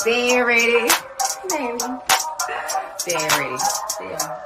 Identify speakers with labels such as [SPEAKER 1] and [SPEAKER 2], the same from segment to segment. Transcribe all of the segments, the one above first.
[SPEAKER 1] They ready. Maybe. They ready. Yeah.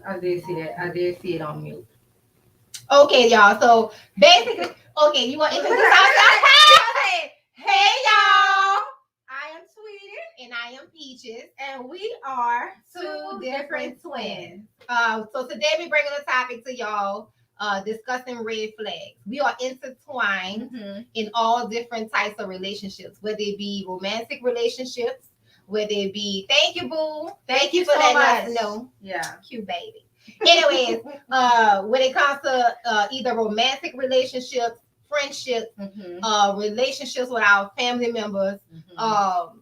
[SPEAKER 1] I did see that. I did see it on mute. Okay, y'all. So basically, okay, you want to introduce ourselves? Hey, y'all. I am Tweety. And I am Peaches. And we are two different twins. So today we're bringing a topic to y'all, discussing red flags. We are intertwined in all different types of relationships, whether it be romantic relationships, whether it be, thank you, boo. Thank you for letting us know. Yeah. Cute baby. Anyways, when it comes to either romantic relationships, friendships, relationships with our family members, how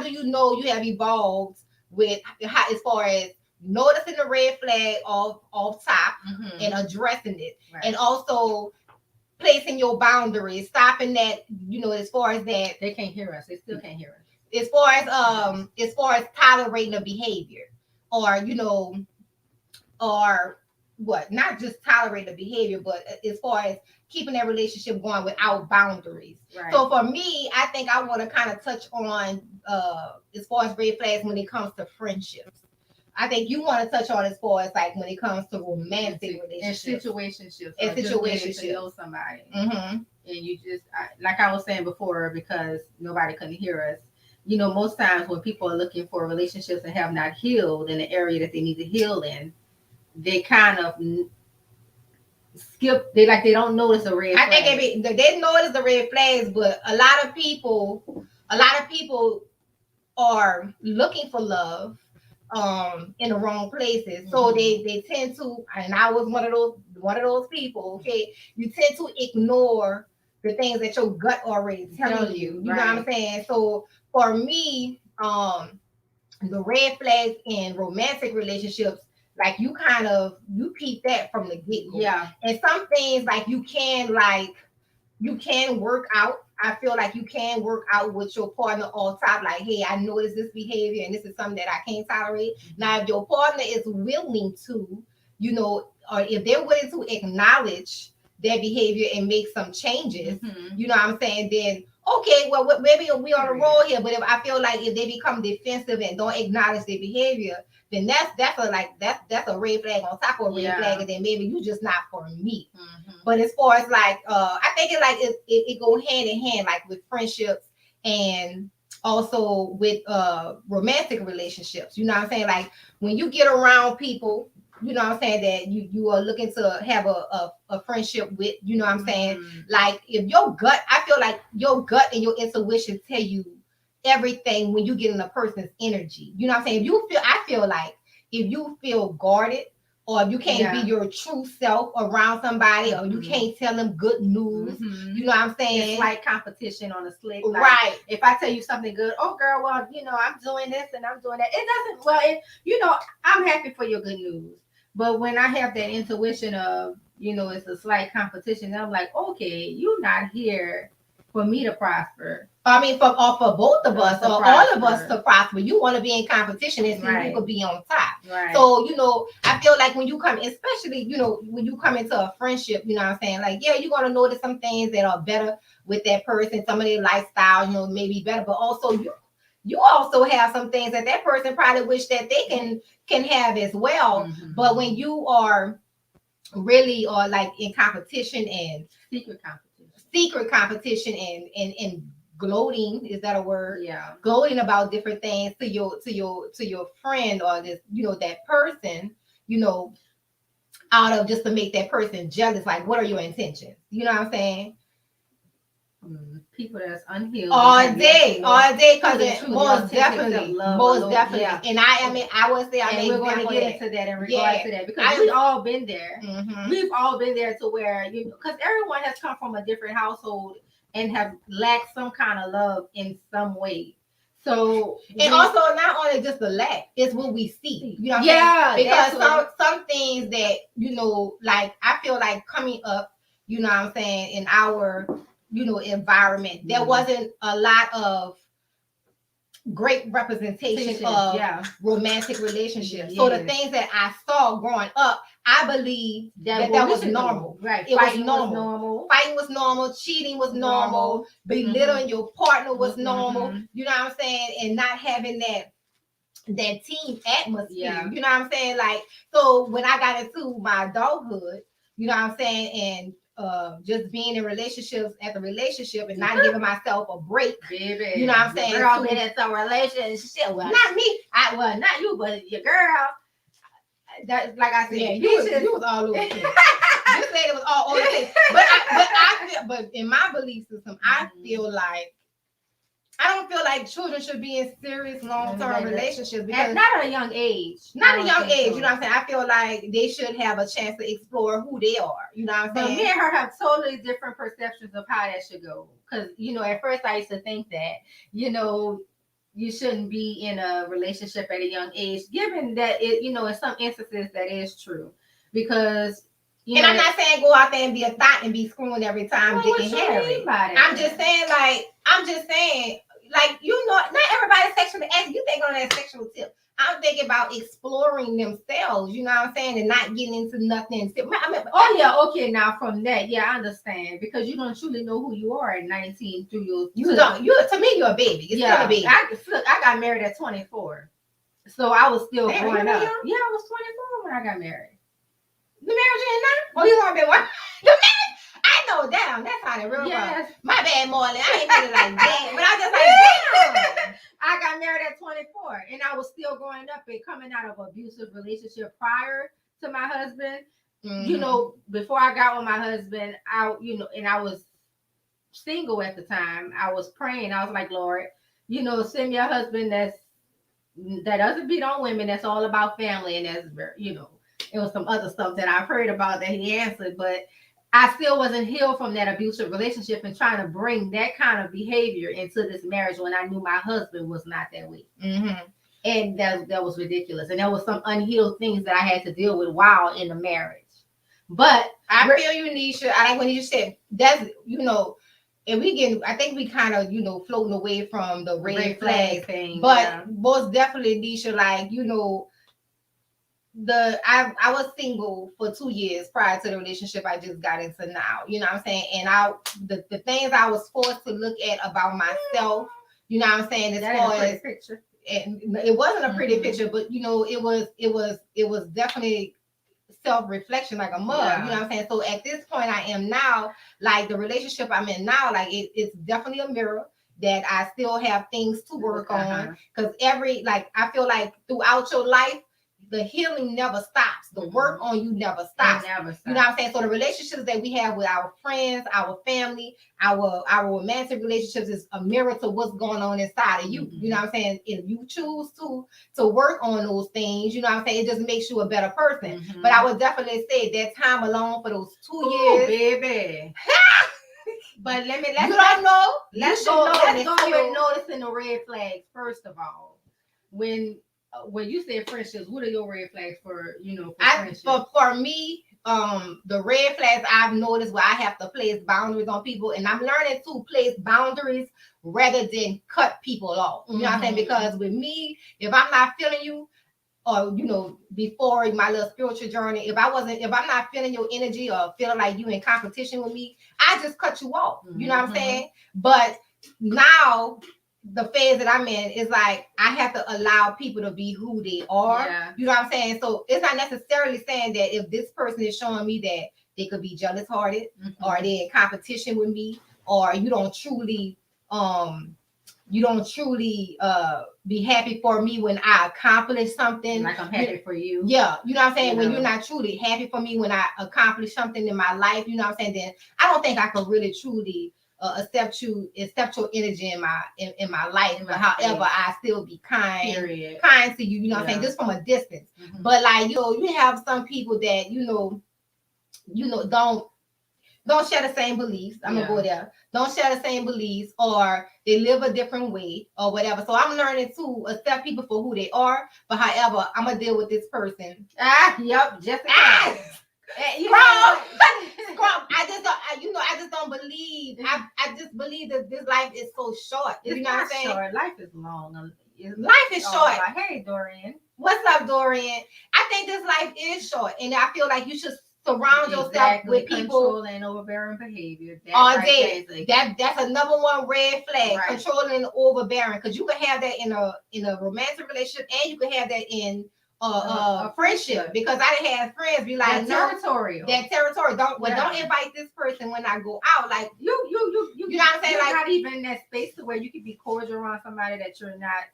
[SPEAKER 1] do you know you have evolved with how, as far as noticing the red flag off top and addressing it, and also placing your boundaries, stopping that, you know, as far as that they can't hear us, they still can't hear us. As far as tolerating a behavior, or you know, or what, not just tolerate the behavior, but as far as keeping that relationship going without boundaries. Right. So for me, I think I want to kind of touch on as far as red flags when it comes to friendships. I think you want to touch on as far as like when it comes to romantic relationships and situationships, and situationships. To know somebody, and you just like I was saying before, because nobody couldn't hear us. You know, most times when people are looking for relationships and have not healed in the area that they need to heal in, they kind of skip. They don't notice the red flags. I think they notice the red flags, but a lot of people are looking for love in the wrong places. So they tend to, and I was one of those people. Okay, you tend to ignore the things that your gut already telling you. You know what I'm saying? So for me, the red flags in romantic relationships, like you peep that from the get-go. Yeah. And some things like you can work out. I feel like you can work out with your partner all top. Like, hey, I noticed this behavior and this is something that I can't tolerate. Now, if your partner is willing to, you know, or if they're willing to acknowledge their behavior and make some changes, you know what I'm saying, then okay, well, maybe we on a roll here, but if I feel like if they become defensive and don't acknowledge their behavior, then that's a like that's a red flag on top of a red flag, and then maybe you just not for me. But as far as like, I think it go hand in hand, like with friendships and also with romantic relationships. You know what I'm saying? Like when you get around people, you know what I'm saying, that you are looking to have a friendship with, you know what I'm saying? Like if your gut, I feel like your gut and your intuition tell you everything when you get in a person's energy. You know what I'm saying? I feel like if you feel guarded, or if you can't be your true self around somebody, or you can't tell them good news, you know what I'm saying?
[SPEAKER 2] It's like competition on a slick.
[SPEAKER 1] Like, right.
[SPEAKER 2] If I tell you something good, oh girl, well, I'm doing this and I'm doing that. It doesn't, well, I'm happy for your good news. But when I have that intuition of, it's a slight competition, I'm like, okay, you're not here for me to prosper.
[SPEAKER 1] I mean, for both of us, or all of us to prosper. You want to be in competition and see who could be on top.
[SPEAKER 2] Right.
[SPEAKER 1] So, I feel like when you come, especially, when you come into a friendship, you know what I'm saying? Like, yeah, you're going to notice some things that are better with that person, some of their lifestyle, maybe better, but also you also have some things that person probably wish that they can have as well. But when you are really or like in competition and secret competition and gloating, is that a word?
[SPEAKER 2] Yeah.
[SPEAKER 1] Gloating about different things to your friend or this, that person, out of just to make that person jealous. Like, what are your intentions? You know what I'm saying?
[SPEAKER 2] People that's unhealed
[SPEAKER 1] all day, because most definitely. Yeah. And I would say,
[SPEAKER 2] we're going to get into that in regards to that, because we've all been there. We've all been there to where because everyone has come from a different household and have lacked some kind of love in some way. So,
[SPEAKER 1] and also not only just the lack, it's what we see. You know what I'm saying? Because some things that like I feel like coming up, you know what I'm saying, in our environment, there wasn't a lot of great representation of romantic relationships. So the things that I saw growing up, I believe that was normal.
[SPEAKER 2] Right.
[SPEAKER 1] It was normal. Fighting was normal. Cheating was normal. Belittling your partner was normal. You know what I'm saying? And not having that team atmosphere.
[SPEAKER 2] Yeah.
[SPEAKER 1] You know what I'm saying? Like, so when I got into my adulthood, you know what I'm saying, and just being in relationships after relationship and not giving myself a break.
[SPEAKER 2] Baby.
[SPEAKER 1] You know what I'm saying?
[SPEAKER 2] Girl been in some relationship.
[SPEAKER 1] Well, not me.
[SPEAKER 2] Not you, but your girl. That, like I said,
[SPEAKER 1] you was all over the place. This lady was all over the place. But in my belief system, I feel like I don't feel like children should be in serious long-term relationships, because
[SPEAKER 2] not at a young age.
[SPEAKER 1] Not a young age, you know what I'm saying? I feel like they should have a chance to explore who they are. You know what I'm saying?
[SPEAKER 2] But me and her have totally different perceptions of how that should go. Because, at first I used to think that, you shouldn't be in a relationship at a young age, given that in some instances that is true. Because
[SPEAKER 1] I'm not saying go out there and be a thought and be screwing every time Dick and Harry. I'm just saying, not everybody's sexually active. You think on that sexual tip. I'm thinking about exploring themselves, you know what I'm saying, and not getting into nothing.
[SPEAKER 2] Okay. Now from that, I understand, because you don't truly know who you are at 19 through your.
[SPEAKER 1] You don't. To me, you're a baby. You're still a baby.
[SPEAKER 2] I got married at 24, so I was still growing up. Yeah, I was 24 when I got married.
[SPEAKER 1] The marriage ain't now? Oh, you want to be one? The marriage? I know, damn, that sounded real rough. My bad, Marlon. I ain't made it like that, but I just damn.
[SPEAKER 2] I got married at 24, and I was still growing up and coming out of an abusive relationship prior to my husband. Before I got with my husband, and I was single at the time. I was praying. I was like, Lord, send me a husband that doesn't beat on women. That's all about family, and that's it was some other stuff that I've heard about that he answered, but I still wasn't healed from that abusive relationship and trying to bring that kind of behavior into this marriage when I knew my husband was not that way. And that was ridiculous. And there was some unhealed things that I had to deal with while in the marriage. But
[SPEAKER 1] I feel you, Nisha. I like when you said that's, and I think we kind of, floating away from the red flag
[SPEAKER 2] thing.
[SPEAKER 1] But most definitely, Nisha, like, I was single for 2 years prior to the relationship I just got into now. You know what I'm saying? And the things I was forced to look at about myself, you know what I'm saying, as far as
[SPEAKER 2] picture.
[SPEAKER 1] And it wasn't a pretty picture, but it was definitely self-reflection like a mug.
[SPEAKER 2] Yeah.
[SPEAKER 1] You know what I'm saying? So at this point I am now, like the relationship I'm in now, like it's definitely a mirror that I still have things to work on. Because I feel like throughout your life, the healing never stops. The work on you never stops. You know what I'm saying? So the relationships that we have with our friends, our family, our romantic relationships is a mirror to what's going on inside of you. You know what I'm saying? If you choose to work on those things, you know what I'm saying, it just makes you a better person. But I would definitely say that time alone for those 2 years,
[SPEAKER 2] baby. But let's
[SPEAKER 1] know.
[SPEAKER 2] Let's go with noticing the red flags first of all. When you say friendships, what are your red flags for friendships?
[SPEAKER 1] For me, the red flags I've noticed where I have to place boundaries on people, and I'm learning to place boundaries rather than cut people off. You know what I'm saying? Because with me, if I'm not feeling you, or before my little spiritual journey, if I'm not feeling your energy or feeling like you in competition with me, I just cut you off. You know what I'm saying? But now the phase that I'm in is like I have to allow people to be who they are. Yeah. You know what I'm saying? So it's not necessarily saying that if this person is showing me that they could be jealous hearted or they're in competition with me, or you don't truly be happy for me when I accomplish something.
[SPEAKER 2] Like I'm happy for you.
[SPEAKER 1] Yeah, you know what I'm saying? When you're not truly happy for me when I accomplish something in my life, you know what I'm saying? Then I don't think I can really truly accept your energy in my life. But however, I still be kind to you, you know what I'm saying? Just from a distance. But like, you have some people that, don't share the same beliefs. I'm gonna go there. Don't share the same beliefs, or they live a different way, or whatever. So I'm learning to accept people for who they are. But however, I'm gonna deal with this person.
[SPEAKER 2] Jessica.
[SPEAKER 1] I just don't believe. I just believe that this life is so short.
[SPEAKER 2] You know what I'm saying? Short. Life is long.
[SPEAKER 1] Life is short.
[SPEAKER 2] Hey, Dorian.
[SPEAKER 1] What's up, Dorian? I think this life is short, and I feel like you should surround yourself with people.
[SPEAKER 2] Controlling and overbearing behavior
[SPEAKER 1] all day. That's a number one red flag. Right. Controlling and overbearing, because you can have that in a romantic relationship, and you can have that in a friendship. Because I done had friends be like,
[SPEAKER 2] territorial.
[SPEAKER 1] That territory. Don't invite this person when I go out. Like you know what I'm saying?
[SPEAKER 2] Like not even in that space to where you can be cordial around somebody that you're not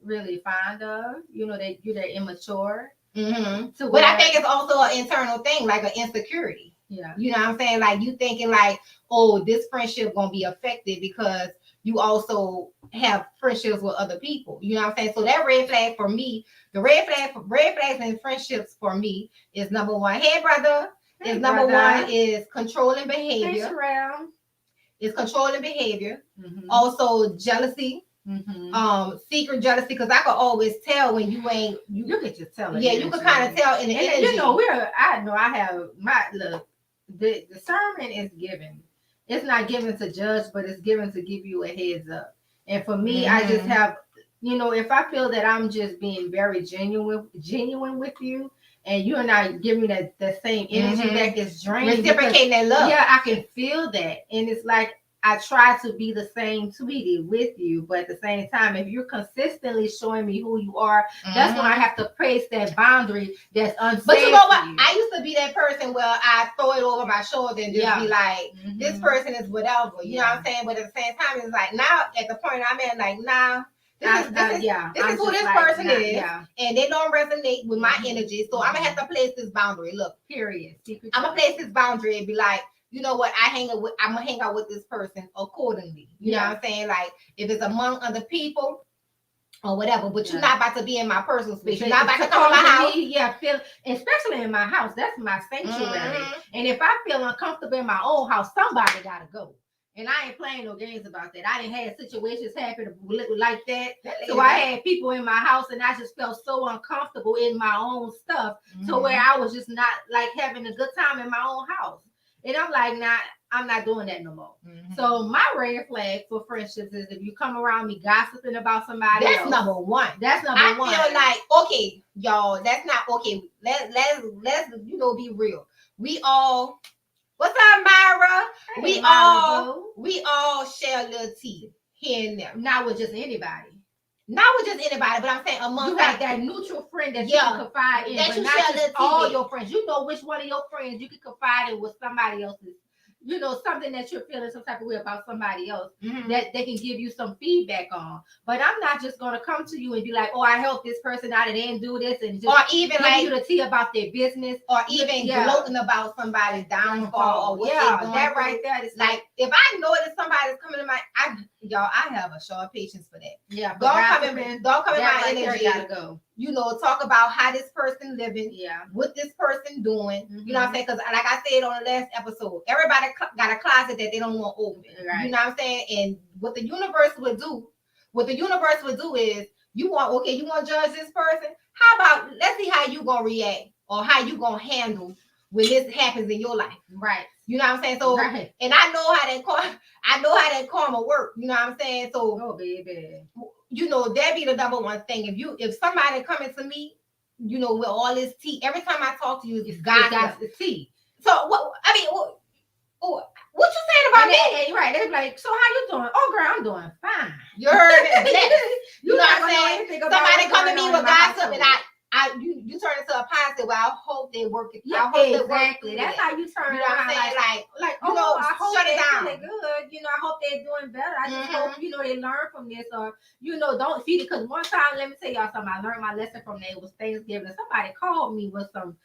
[SPEAKER 2] really fond of. That you're immature. But I think it's also an internal thing, like an insecurity. Yeah.
[SPEAKER 1] You know what I'm saying? Like you thinking like, oh, this friendship gonna be affected because you also have friendships with other people. You know what I'm saying? So that red flag for me, the red flags in friendships for me is number one. Hey, brother. Number one is controlling behavior.
[SPEAKER 2] Thanks, Ram.
[SPEAKER 1] It's controlling behavior. Also jealousy. Secret jealousy, because I could always tell when you
[SPEAKER 2] could just tell it.
[SPEAKER 1] Yeah, you could kind of tell in the energy.
[SPEAKER 2] I have my look. The sermon is given. It's not given to judge, but it's given to give you a heads up. And for me, I just have, if I feel that I'm just being very genuine with you, and you're not giving me that same energy back, is draining.
[SPEAKER 1] Reciprocating that love.
[SPEAKER 2] Yeah, I can feel that, and it's like I try to be the same, sweetie, with you, but at the same time, if you're consistently showing me who you are, that's when I have to place that boundary that's unsafe.
[SPEAKER 1] But you know what? I used to be that person where I throw it over my shoulder and just be like, this person is whatever. You know what I'm saying? But at the same time, it's like now at the point I'm at, like, nah. This is who this person is, and they don't resonate with my energy. So I'm gonna have to place this boundary. Look,
[SPEAKER 2] period.
[SPEAKER 1] I'm gonna place this boundary and be like, you know what? I'm gonna hang out with this person accordingly. You know what I'm saying? Like if it's among other people or whatever, but you're not about to be in my personal space. You're not about to come to my house.
[SPEAKER 2] Especially in my house. That's my sanctuary. And if I feel uncomfortable in my own house, somebody gotta go. And I ain't playing no games about that. I didn't have situations happen like that. So I had people in my house, and I just felt so uncomfortable in my own stuff to where I was just not like having a good time in my own house. And I'm like, nah, I'm not doing that no more.
[SPEAKER 1] Mm-hmm.
[SPEAKER 2] So my red flag for friendships is if you come around me gossiping about somebody
[SPEAKER 1] that's
[SPEAKER 2] else.
[SPEAKER 1] number one.
[SPEAKER 2] That's number one.
[SPEAKER 1] I feel like, okay, y'all, that's not okay. Let's be real. We all, what's up, Myra?
[SPEAKER 2] Hey,
[SPEAKER 1] we all share a little tea here and there.
[SPEAKER 2] Not with just anybody.
[SPEAKER 1] Not with just anybody, but I'm saying among
[SPEAKER 2] you have that neutral friend that you can confide in, but not just all your friends. You know which one of your friends you can confide in with somebody else's. Something that you're feeling some type of way about somebody else that they can give you some feedback on. But I'm not just gonna come to you and be like, oh, I helped this person out and they didn't do this, and just
[SPEAKER 1] or even
[SPEAKER 2] like you to tea about their business,
[SPEAKER 1] or even gloating about somebody's downfall or what they're going
[SPEAKER 2] that
[SPEAKER 1] through.
[SPEAKER 2] right there is
[SPEAKER 1] like if I know that somebody's coming to my, I have a short patience for that.
[SPEAKER 2] Yeah,
[SPEAKER 1] don't come in my energy.
[SPEAKER 2] Gotta go.
[SPEAKER 1] Talk about how this person living, what this person doing. You know what I'm saying? Because like I said on the last episode, everybody got a closet that they don't want open. Right. You know what I'm saying? And what the universe would do is you want to judge this person. How about let's see how you gonna react or how you gonna handle when this happens in your life. Right. You know what I'm saying? So and I know how that karma work. You know what I'm saying? So
[SPEAKER 2] baby.
[SPEAKER 1] That be the number one thing. If somebody coming to me, with all this tea, every time I talk to you, it's gossip.
[SPEAKER 2] It's tea.
[SPEAKER 1] So what you saying about me?
[SPEAKER 2] Right. They're like, so how you doing? Oh girl, I'm doing fine.
[SPEAKER 1] You heard it. You know what I'm saying? Somebody come to me with gossip and you turn into a positive. Well, I hope they work it.
[SPEAKER 2] Yeah, exactly. That's how you turn it around.
[SPEAKER 1] I hope
[SPEAKER 2] shut it down.
[SPEAKER 1] Really
[SPEAKER 2] good. I hope they're doing better. I just hope they learn from this, or don't feed it. Because one time, let me tell y'all something. I learned my lesson from that. It was Thanksgiving. And somebody called me with some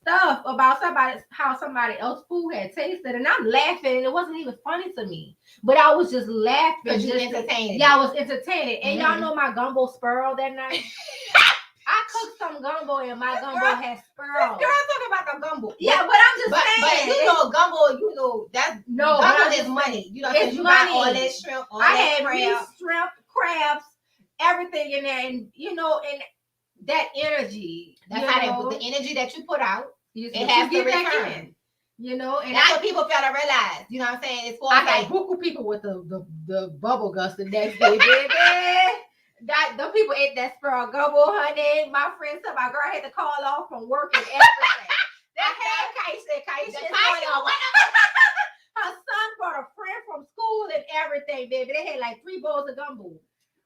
[SPEAKER 2] stuff about how somebody else's food had tasted, and I'm laughing, and it wasn't even funny to me. But I was just laughing.
[SPEAKER 1] Because you entertained.
[SPEAKER 2] Yeah, I was entertaining. And y'all know my gumbo spurled that night. I cooked some gumbo and my gumbo had spurls.
[SPEAKER 1] Girl, talking about the gumbo.
[SPEAKER 2] Yeah, but I'm just saying.
[SPEAKER 1] But gumbo, that's gumbo is money.
[SPEAKER 2] It's
[SPEAKER 1] you
[SPEAKER 2] money.
[SPEAKER 1] Got all that shrimp, all
[SPEAKER 2] I
[SPEAKER 1] that
[SPEAKER 2] had meat, shrimp, crabs, everything in there, and and that energy.
[SPEAKER 1] That's how the energy that you put out, it has to
[SPEAKER 2] get
[SPEAKER 1] return.
[SPEAKER 2] Back in. And
[SPEAKER 1] that's what people fail to realize. You know what I'm saying? It's for
[SPEAKER 2] I had buku people with the bubble guts the next day, baby. The people ate that sparrow gumbo, honey. My friend said my girl had to call off from work and everything. Kaisha. Her son brought a friend from school and everything, baby. They had like 3 bowls of gumbo.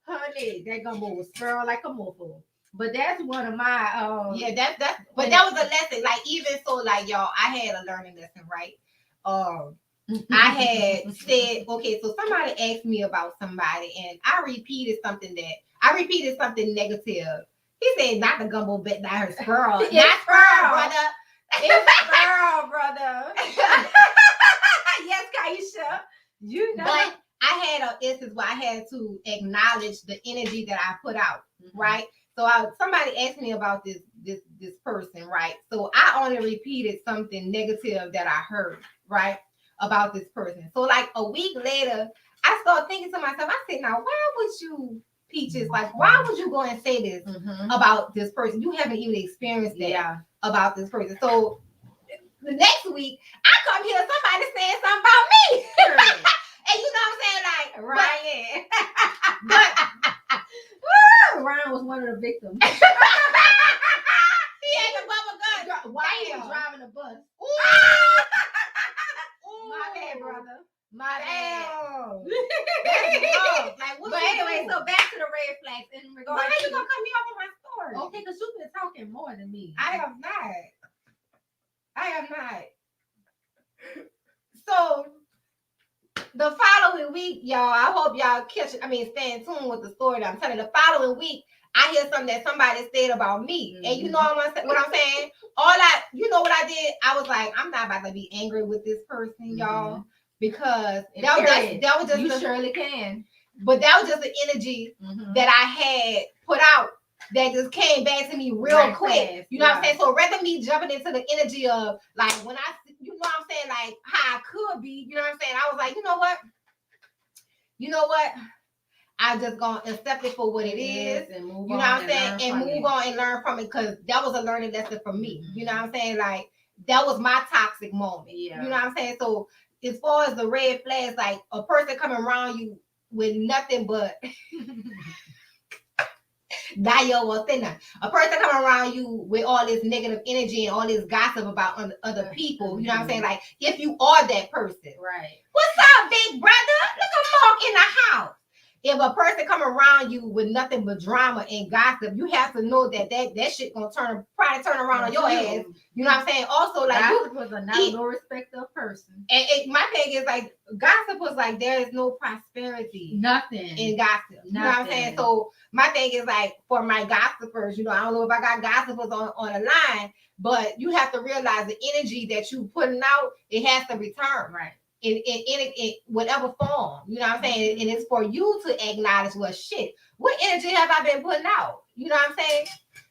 [SPEAKER 2] Honey, that gumbo was sparrow like a mofo. But that's one of my
[SPEAKER 1] that was a lesson. Like even so, like y'all, I had a learning lesson, right? I had said, okay, so somebody asked me about somebody, and I repeated something negative. He said, not the gumbo, but not her squirrel. Not squirrel, brother.
[SPEAKER 2] It's squirrel, brother. Yes, Kaisha.
[SPEAKER 1] But I had an instance where I had to acknowledge the energy that I put out, right? So somebody asked me about this person, right? So I only repeated something negative that I heard, right, about this person. So like a week later, I started thinking to myself, I said, now why would you, Peaches, like why would you go and say this about this person? You haven't even experienced that about this person. So the next week, I come here, somebody saying something about me. And you know what I'm saying? Like
[SPEAKER 2] Ryan. But Ryan was one of the victims.
[SPEAKER 1] He had the bubble gun.
[SPEAKER 2] Why he was driving a bus? My bad, brother. My bad. But anyway, so back to the red flags in regards.
[SPEAKER 1] Why are you gonna cut me off on my story?
[SPEAKER 2] Okay, because you've been talking more than me.
[SPEAKER 1] I have not. So the following week, y'all, I hope y'all stay in tune with the story that I'm telling. The following week, I hear something that somebody said about me. And you know what I'm saying? What I did? I was like, I'm not about to be angry with this person, y'all, because that was just
[SPEAKER 2] you surely can.
[SPEAKER 1] But that was just the energy that I had put out that just came back to me real quick. Fast. You know what I'm saying? So rather me jumping into the energy of like when I, you know what I'm saying, like how I could be, you know what I'm saying? I was like, you know what? I'm just gonna accept it for what it is, and move on. You know what I'm saying? And move on and learn from it, because that was a learning lesson for me. You know what I'm saying? Like that was my toxic moment. Yeah. You know what I'm saying? So as far as the red flags, like a person coming around you with nothing but a person coming around you with all this negative energy and all this gossip about other people. You know what I'm saying? Like, if you are that person,
[SPEAKER 2] right?
[SPEAKER 1] What's up, big brother? Look at Mark in the house. If a person come around you with nothing but drama and gossip, you have to know that shit gonna probably turn around on your ass. You know what I'm saying? Also, like,
[SPEAKER 2] gossip was a no respect of person.
[SPEAKER 1] And my thing is, like, gossip was like, there is no prosperity,
[SPEAKER 2] nothing
[SPEAKER 1] in gossip. You know what I'm saying? So my thing is, like, for my gossipers, you know, I don't know if I got gossipers on the line, but you have to realize the energy that you putting out, it has to return, right? In whatever form, you know what I'm saying? And it's for you to acknowledge, well, shit, what energy have I been putting out? You know what I'm saying?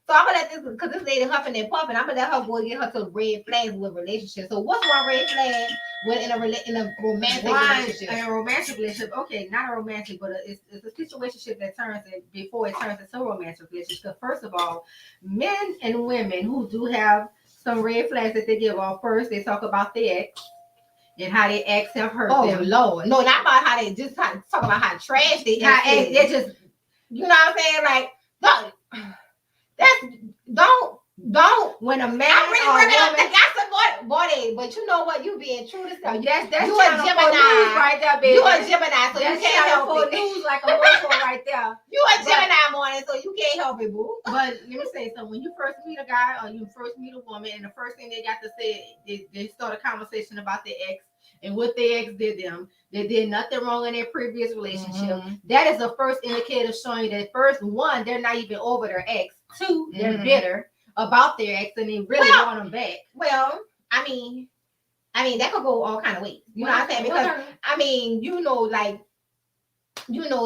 [SPEAKER 1] So I'm gonna let this, because this lady huffing and puffing, I'm gonna let her go get her to red flags with relationships. So what's one red flag when in a romantic relationship?
[SPEAKER 2] In a romantic relationship, okay, not a romantic, but it's a situationship that turns before it turns into a romantic relationship. Because first of all, men and women who do have some red flags that they give off, first they talk about their ex and how they acts have hurt them.
[SPEAKER 1] Oh Lord, no, not about how they just talk about how trash they act. They just, you know what I'm saying? Like, don't when a man but you know what, you being true to stuff.
[SPEAKER 2] That's
[SPEAKER 1] you a Gemini
[SPEAKER 2] right there, baby.
[SPEAKER 1] You a Gemini, so
[SPEAKER 2] that's
[SPEAKER 1] you can't help it.
[SPEAKER 2] News like a motherfucker right there.
[SPEAKER 1] You a Gemini morning, so you can't help it, boo.
[SPEAKER 2] But let me say something. When you first meet a guy or you first meet a woman, and the first thing they got to say, they start a conversation about their ex and what their ex did them. They did nothing wrong in their previous relationship. That is the first indicator showing you that, first, one, they're not even over their ex. Two, they're bitter about their ex and they really want them back.
[SPEAKER 1] Well, I mean that could go all kind of ways. You know what I'm saying? Because I mean,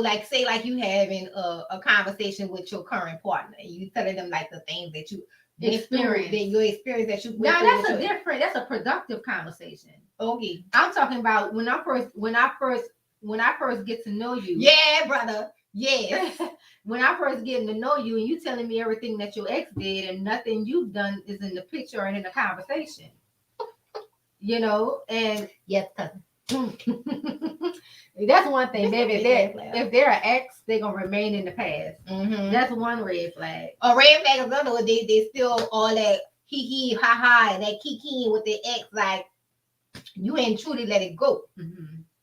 [SPEAKER 1] like, say like you having a conversation with your current partner and you telling them like the things that you experience, that you
[SPEAKER 2] now that's a productive conversation.
[SPEAKER 1] Okay,
[SPEAKER 2] I'm talking about when I first get to know you.
[SPEAKER 1] Yeah, brother. Yeah.
[SPEAKER 2] When I first getting to know you and you telling me everything that your ex did and nothing you've done is in the picture and in the conversation. You know, and
[SPEAKER 1] yes, cousin.
[SPEAKER 2] That's one thing, baby. If they're an ex, they're gonna remain in the past. That's one red flag.
[SPEAKER 1] A red flag is another one. They still all that hee ha ha and that kikiing with their ex, like, you ain't truly let it go.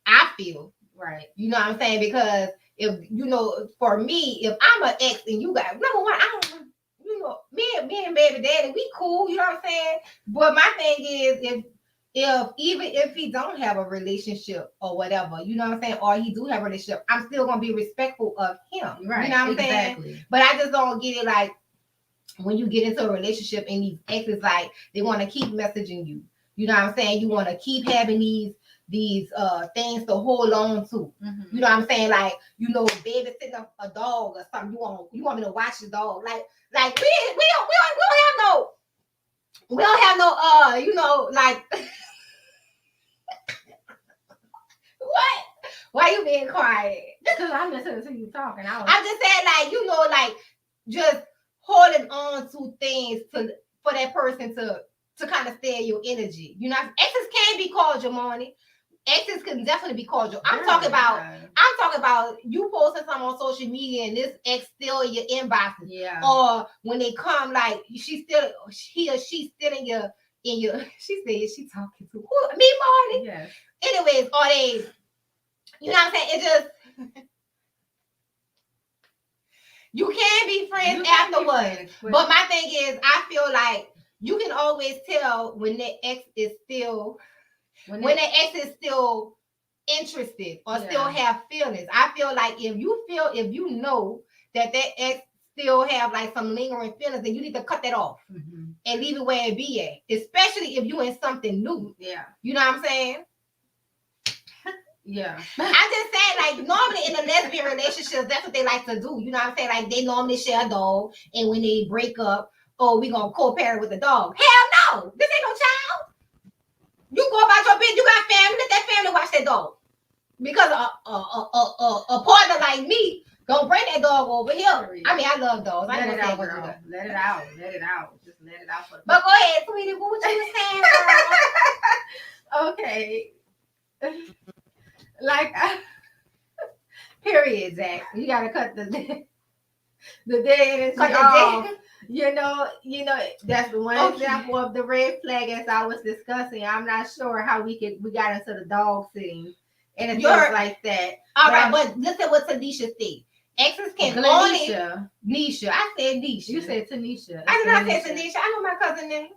[SPEAKER 1] I feel
[SPEAKER 2] right.
[SPEAKER 1] You know what I'm saying? Because if you know, for me, if I'm an ex and you got number one, I don't, you know, me and baby daddy, we cool. You know what I'm saying? But my thing is, even if he don't have a relationship or whatever, you know what I'm saying, or he do have a relationship, I'm still gonna be respectful of him. Right. You know what I'm saying? But I just don't get it, like, when you get into a relationship and these exes, like, they want to keep messaging you. You know what I'm saying? You want to keep having these things to hold on to. You know what I'm saying? Like, you know, babysitting a dog or something. You want me to watch the dog? Like we don't have no you know, like what? Why you being quiet?
[SPEAKER 2] Because I'm listening to you talking.
[SPEAKER 1] I'm just saying, like, you know, like, just holding on to things for that person to kind of stay your energy. You know, exes can be cordial, Marnie. Exes can definitely be cordial. I'm talking about you posting something on social media and this ex still in your inbox. Yeah. Or when they come, like, he or she's still in your she said she talking to who? Me, Marnie? Yes. Anyways, or they, you know what I'm saying? It just you can be friends afterwards. But my thing is, I feel like you can always tell when the ex is still interested or still have feelings. I feel like if you know that ex still have like some lingering feelings, then you need to cut that off and leave it where it be at. Especially if you in something new. Yeah. You know what I'm saying? Yeah. I'm just saying, like, normally in a lesbian relationships, that's what they like to do. You know what I'm saying? Like, they normally share a dog, and when they break up, oh, we gonna co-parent with the dog. Hell no! This ain't no child. You go about your business. You got family. Let that family watch that dog. Because a partner like me don't bring that dog over here. I mean, I love dogs.
[SPEAKER 2] Let it out, girl. Let it out. Just let it out.
[SPEAKER 1] But go ahead, sweetie. What you saying, girl?
[SPEAKER 2] Okay. like period, Zach. You gotta cut the day energy off. You know, that's the one example of the red flag as I was discussing. I'm not sure how we got into the dog thing and it's just like that.
[SPEAKER 1] All right, but listen what Tanisha said. Exes can only Nisha. I said Nisha.
[SPEAKER 2] You said Tanisha.
[SPEAKER 1] I did not say Tanisha. I know my cousin name.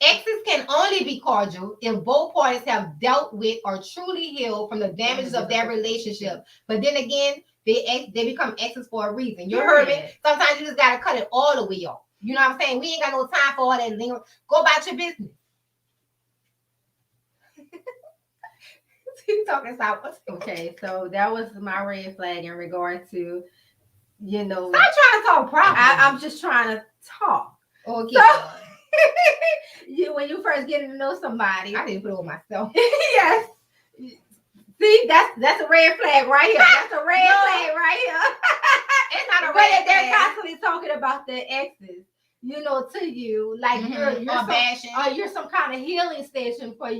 [SPEAKER 1] Exes can only be cordial if both parties have dealt with or truly healed from the damages of their relationship. But then again, they become exes for a reason. You heard me? Sometimes you just gotta cut it all the way off. You know what I'm saying? We ain't got no time for all that linger. Go about your business. He's talking about
[SPEAKER 2] okay, so that was my red flag in regard to, you know.
[SPEAKER 1] Stop trying to talk properly.
[SPEAKER 2] I'm just trying to talk.
[SPEAKER 1] Okay.
[SPEAKER 2] So, when you first getting to know somebody,
[SPEAKER 1] I didn't put it on myself.
[SPEAKER 2] Yes. See, that's a red flag right here. That's a red flag right here.
[SPEAKER 1] It's not a red flag.
[SPEAKER 2] They're constantly talking about their exes, you know, to you, like you're some kind of healing station for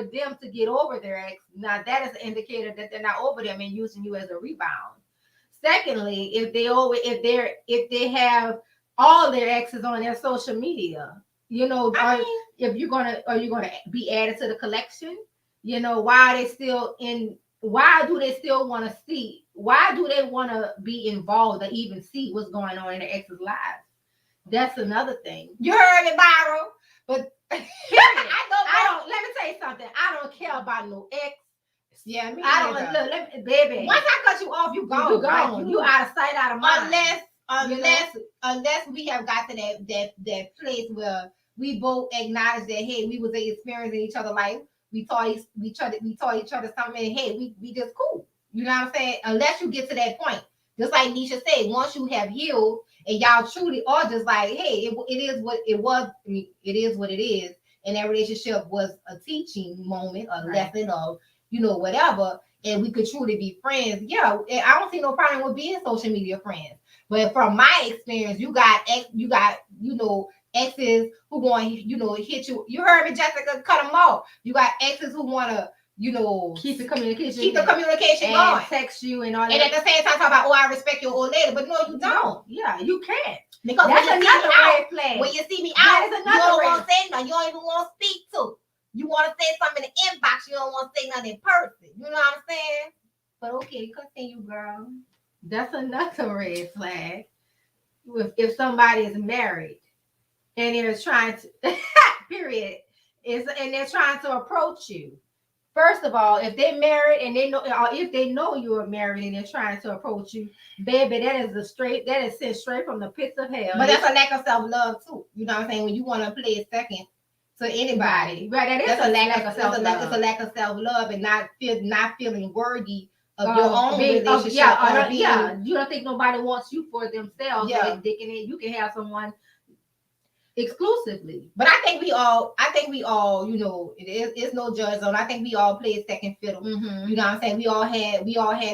[SPEAKER 2] them to get over their ex. Now that is an indicator that they're not over them and using you as a rebound. Secondly, if they have all their exes on their social media, you know, are you gonna be added to the collection? You know, why do they still want to see? Why do they want to be involved or even see what's going on in their ex's lives? That's another thing.
[SPEAKER 1] You heard it, Byron. But
[SPEAKER 2] I don't. Let me tell you something. I don't care about no ex.
[SPEAKER 1] Yeah, me
[SPEAKER 2] I don't. Look, baby.
[SPEAKER 1] Once I cut you off, you gone.
[SPEAKER 2] You gone. You out of sight, out of mind.
[SPEAKER 1] Unless we have got to that place where we both acknowledge that, hey, we was experiencing each other life. We taught each other something, and hey, we just cool. You know what I'm saying? Unless you get to that point. Just like Nisha said, once you have healed and y'all truly are just like, hey, it is what it was. I mean, it is what it is. And that relationship was a teaching moment, a lesson of, you know, whatever. And we could truly be friends. Yeah, I don't see no problem with being social media friends. But from my experience, you got exes who want to hit you. You heard me, Jessica, cut them off. You got exes who want to,
[SPEAKER 2] keep the communication
[SPEAKER 1] going,
[SPEAKER 2] text you and all that.
[SPEAKER 1] And at the same time talk about, I respect your old lady, but no, you don't.
[SPEAKER 2] Yeah, you can't.
[SPEAKER 1] Because
[SPEAKER 2] that's another red flag.
[SPEAKER 1] When you see me out, you don't want to say nothing. You don't even want to speak to. You want to say something in the inbox. You don't want to say nothing in person. You know what I'm saying? But okay, continue, girl.
[SPEAKER 2] That's another red flag. If somebody is married and they're trying to, period, and they're trying to approach you. First of all, if they're married and they know, or if they know you are married and they're trying to approach you, baby, that is sent straight from the pits of hell.
[SPEAKER 1] But that's a lack of self-love too. You know what I'm saying? When you want to play it second to anybody,
[SPEAKER 2] right? That's a lack of self-love.
[SPEAKER 1] It's a lack of self-love and not feeling worthy of your own relationship.
[SPEAKER 2] You don't think nobody wants you for themselves.
[SPEAKER 1] Yeah,
[SPEAKER 2] you can have someone exclusively.
[SPEAKER 1] But I think we all, it's no judge zone. I think we all played second fiddle. Mm-hmm. You know what I'm saying? We all had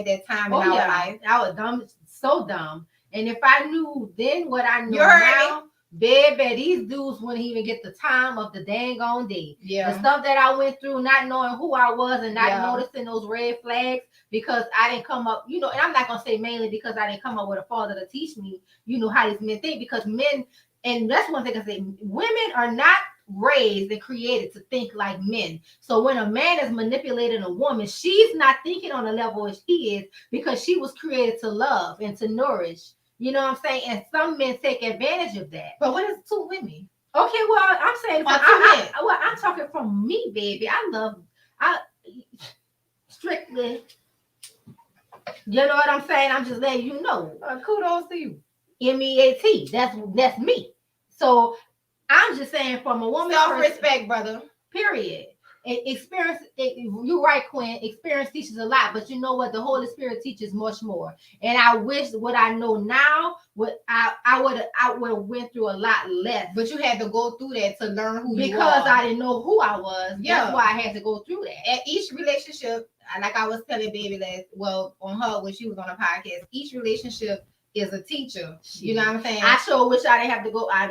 [SPEAKER 1] that time in our life.
[SPEAKER 2] I was dumb, so dumb. And if I knew then what I know now, baby, these dudes wouldn't even get the time of the dang on day.
[SPEAKER 1] Yeah.
[SPEAKER 2] The stuff that I went through, not knowing who I was and not noticing those red flags because I didn't come up, and I'm not gonna say mainly because I didn't come up with a father to teach me, how these men think, because men. And that's one thing I say, women are not raised and created to think like men. So when a man is manipulating a woman, she's not thinking on the level as he is because she was created to love and to nourish. You know what I'm saying? And some men take advantage of that.
[SPEAKER 1] But what is two women?
[SPEAKER 2] Okay, well, I'm saying I'm talking from me, baby. I strictly, you know what I'm saying? I'm just letting you know.
[SPEAKER 1] Kudos to you.
[SPEAKER 2] MEAT. That's me. So I'm just saying from a woman's
[SPEAKER 1] self-respect, brother.
[SPEAKER 2] Period. Experience. You're right, Quinn. Experience teaches a lot, but you know what? The Holy Spirit teaches much more. And I wish what I know now, I would have went through a lot less.
[SPEAKER 1] But you had to go through that to learn who you are.
[SPEAKER 2] Because I didn't know who I was. Yeah. That's why I had to go through that.
[SPEAKER 1] At each relationship, like I was telling baby on her when she was on a podcast, each relationship is a teacher. You know what I'm saying?
[SPEAKER 2] I sure wish I didn't have to go. I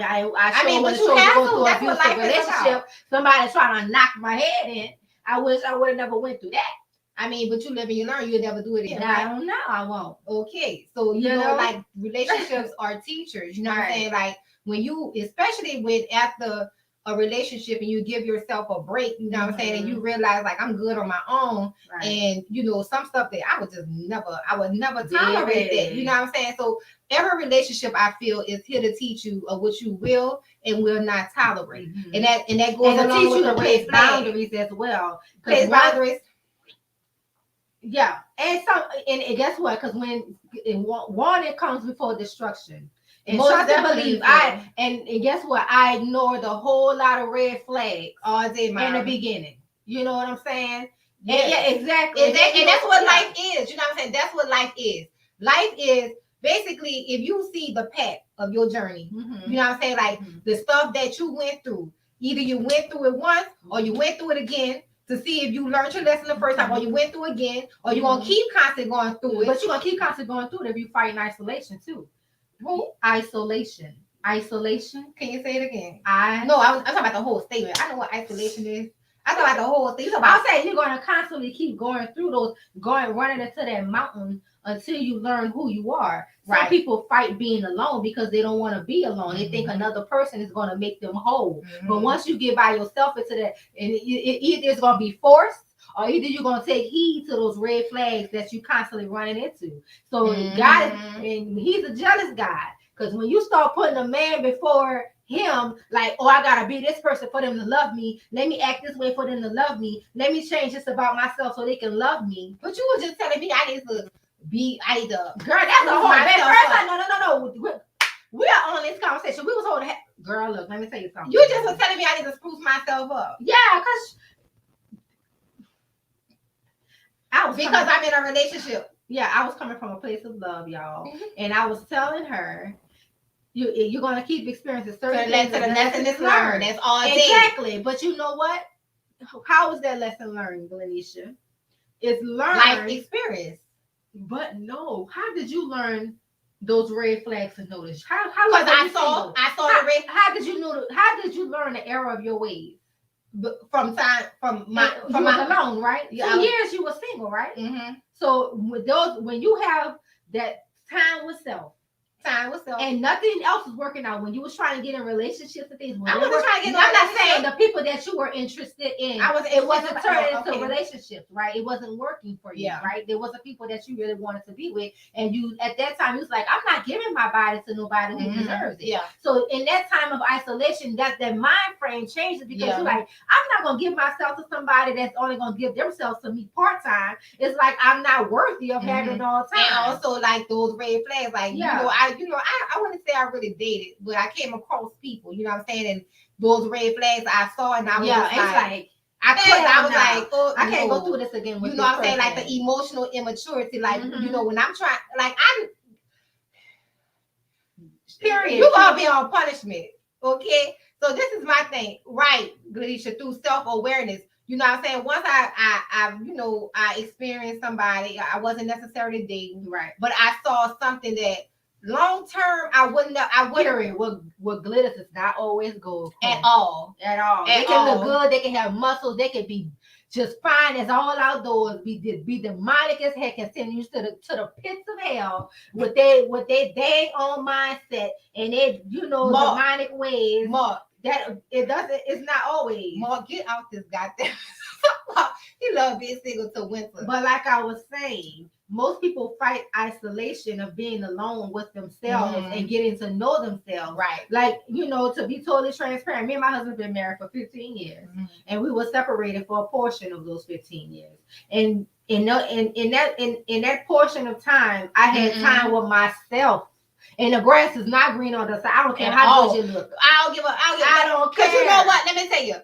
[SPEAKER 2] mean, but you have to go through a abusive relationship. Somebody trying to knock my head in. I wish I would have never went through that.
[SPEAKER 1] I mean, but you live and you learn. You'll never do it again.
[SPEAKER 2] I don't know. I won't.
[SPEAKER 1] Okay, so you know, like relationships are teachers. You know what I'm saying? Like when you, especially with after a relationship and you give yourself a break, you know what I'm saying, and you realize like I'm good on my own, and you know some stuff that I would never tolerate that. You know what I'm saying? So every relationship I feel is here to teach you of what you will and will not tolerate, and that goes
[SPEAKER 2] and
[SPEAKER 1] along
[SPEAKER 2] teach
[SPEAKER 1] with
[SPEAKER 2] you
[SPEAKER 1] the
[SPEAKER 2] to place boundaries as well.
[SPEAKER 1] Place boundaries.
[SPEAKER 2] Yeah, and guess what? Because when warning comes before destruction. And trust and believe, and guess what? I ignored a whole lot of red flags all day in the beginning. You know what I'm saying? Yes. Yeah, exactly.
[SPEAKER 1] And that's what life is. You know what I'm saying? That's what life is. Life is basically if you see the path of your journey. You know what I'm saying? Like the stuff that you went through. Either you went through it once or you went through it again to see if you learned your lesson the first time, or you went through again, or you're gonna keep constantly going through it.
[SPEAKER 2] But you're gonna keep constantly going through it if you fight in isolation too.
[SPEAKER 1] Who?
[SPEAKER 2] Isolation. Isolation.
[SPEAKER 1] Can you say it again?
[SPEAKER 2] I'm
[SPEAKER 1] talking about the whole statement. I know what isolation is. I'm talking about the whole thing.
[SPEAKER 2] I'll say you're gonna constantly keep going through those, running into that mountain until you learn who you are. Some people fight being alone because they don't want to be alone. They think another person is gonna make them whole. But once you get by yourself into that, and it either it's gonna be forced, or either you're gonna take heed to those red flags that you constantly running into. So God, and He's a jealous God, because when you start putting a man before Him, like, oh, I gotta be this person for them to love me. Let me act this way for them to love me. Let me change this about myself so they can love me.
[SPEAKER 1] But you were just telling me I need to be either.
[SPEAKER 2] Girl, that's a whole no. We are on this conversation. We was holding. Girl, look, let me tell you something.
[SPEAKER 1] You just was telling me I need to spruce myself up.
[SPEAKER 2] Yeah, because
[SPEAKER 1] I'm in a relationship.
[SPEAKER 2] Yeah, I was coming from a place of love, y'all, and I was telling her, you're gonna keep experiencing certain things.
[SPEAKER 1] The lesson is learned. That's all.
[SPEAKER 2] Exactly. But you know what? How is that lesson learned, Glenisha? It's learned
[SPEAKER 1] life experience.
[SPEAKER 2] But no, how did you learn those red flags to notice? How
[SPEAKER 1] I saw the red.
[SPEAKER 2] How did you know? How did you learn the error of your ways?
[SPEAKER 1] From my
[SPEAKER 2] alone, right? Yeah. 2 years you were single, right? So with those, when you have that time with self, and nothing else was working out, when you was trying to get in relationships and things,
[SPEAKER 1] I wasn't trying to get.
[SPEAKER 2] I'm not saying the people that you were interested in. It wasn't turning into relationships, right? It wasn't working for you, right? There wasn't people that you really wanted to be with, and you at that time you was like, I'm not giving my body to nobody who deserves it. Yeah. So in that time of isolation, that mind frame changes, because you're like, I'm not gonna give myself to somebody that's only gonna give themselves to me part time. It's like I'm not worthy of having it all the time.
[SPEAKER 1] And also like those red flags, like I wouldn't say I really dated, but I came across people, you know what I'm saying, and those red flags I saw, and I was just like I was like, oh,
[SPEAKER 2] I can't go through this again.
[SPEAKER 1] You know what I'm saying? Like the emotional immaturity, like you know, when I'm trying, like period, you gonna be on punishment, okay? So this is my thing, right, Glenisha, through self-awareness. You know what I'm saying? Once I experienced somebody, I wasn't necessarily dating, right? But I saw something that long term I wouldn't.
[SPEAKER 2] Period. What glitters is not always gold
[SPEAKER 1] at all.
[SPEAKER 2] They can look good. They can have muscles. They can be just fine as all outdoors. Be demonic as heck and send you to the pits of hell with their dang on mindset and their demonic ways.
[SPEAKER 1] Mark,
[SPEAKER 2] that it doesn't. It's not always.
[SPEAKER 1] Mark, get out this goddamn. He love being single to winter.
[SPEAKER 2] But like I was saying, most people fight isolation of being alone with themselves and getting to know themselves. Right. Like, to be totally transparent, me and my husband been married for 15 years and we were separated for a portion of those 15 years. And in that portion of time, I had time with myself. And the grass is not green on the side. I don't care how good you look.
[SPEAKER 1] I don't care. Because you know what? Let me tell you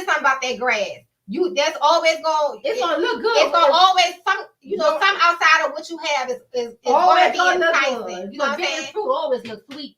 [SPEAKER 1] something about that grass. That's always going.
[SPEAKER 2] It's gonna look good.
[SPEAKER 1] It's gonna always some outside of what you have is
[SPEAKER 2] always
[SPEAKER 1] gonna be enticing. You know what I'm saying?
[SPEAKER 2] Fruit always look sweet.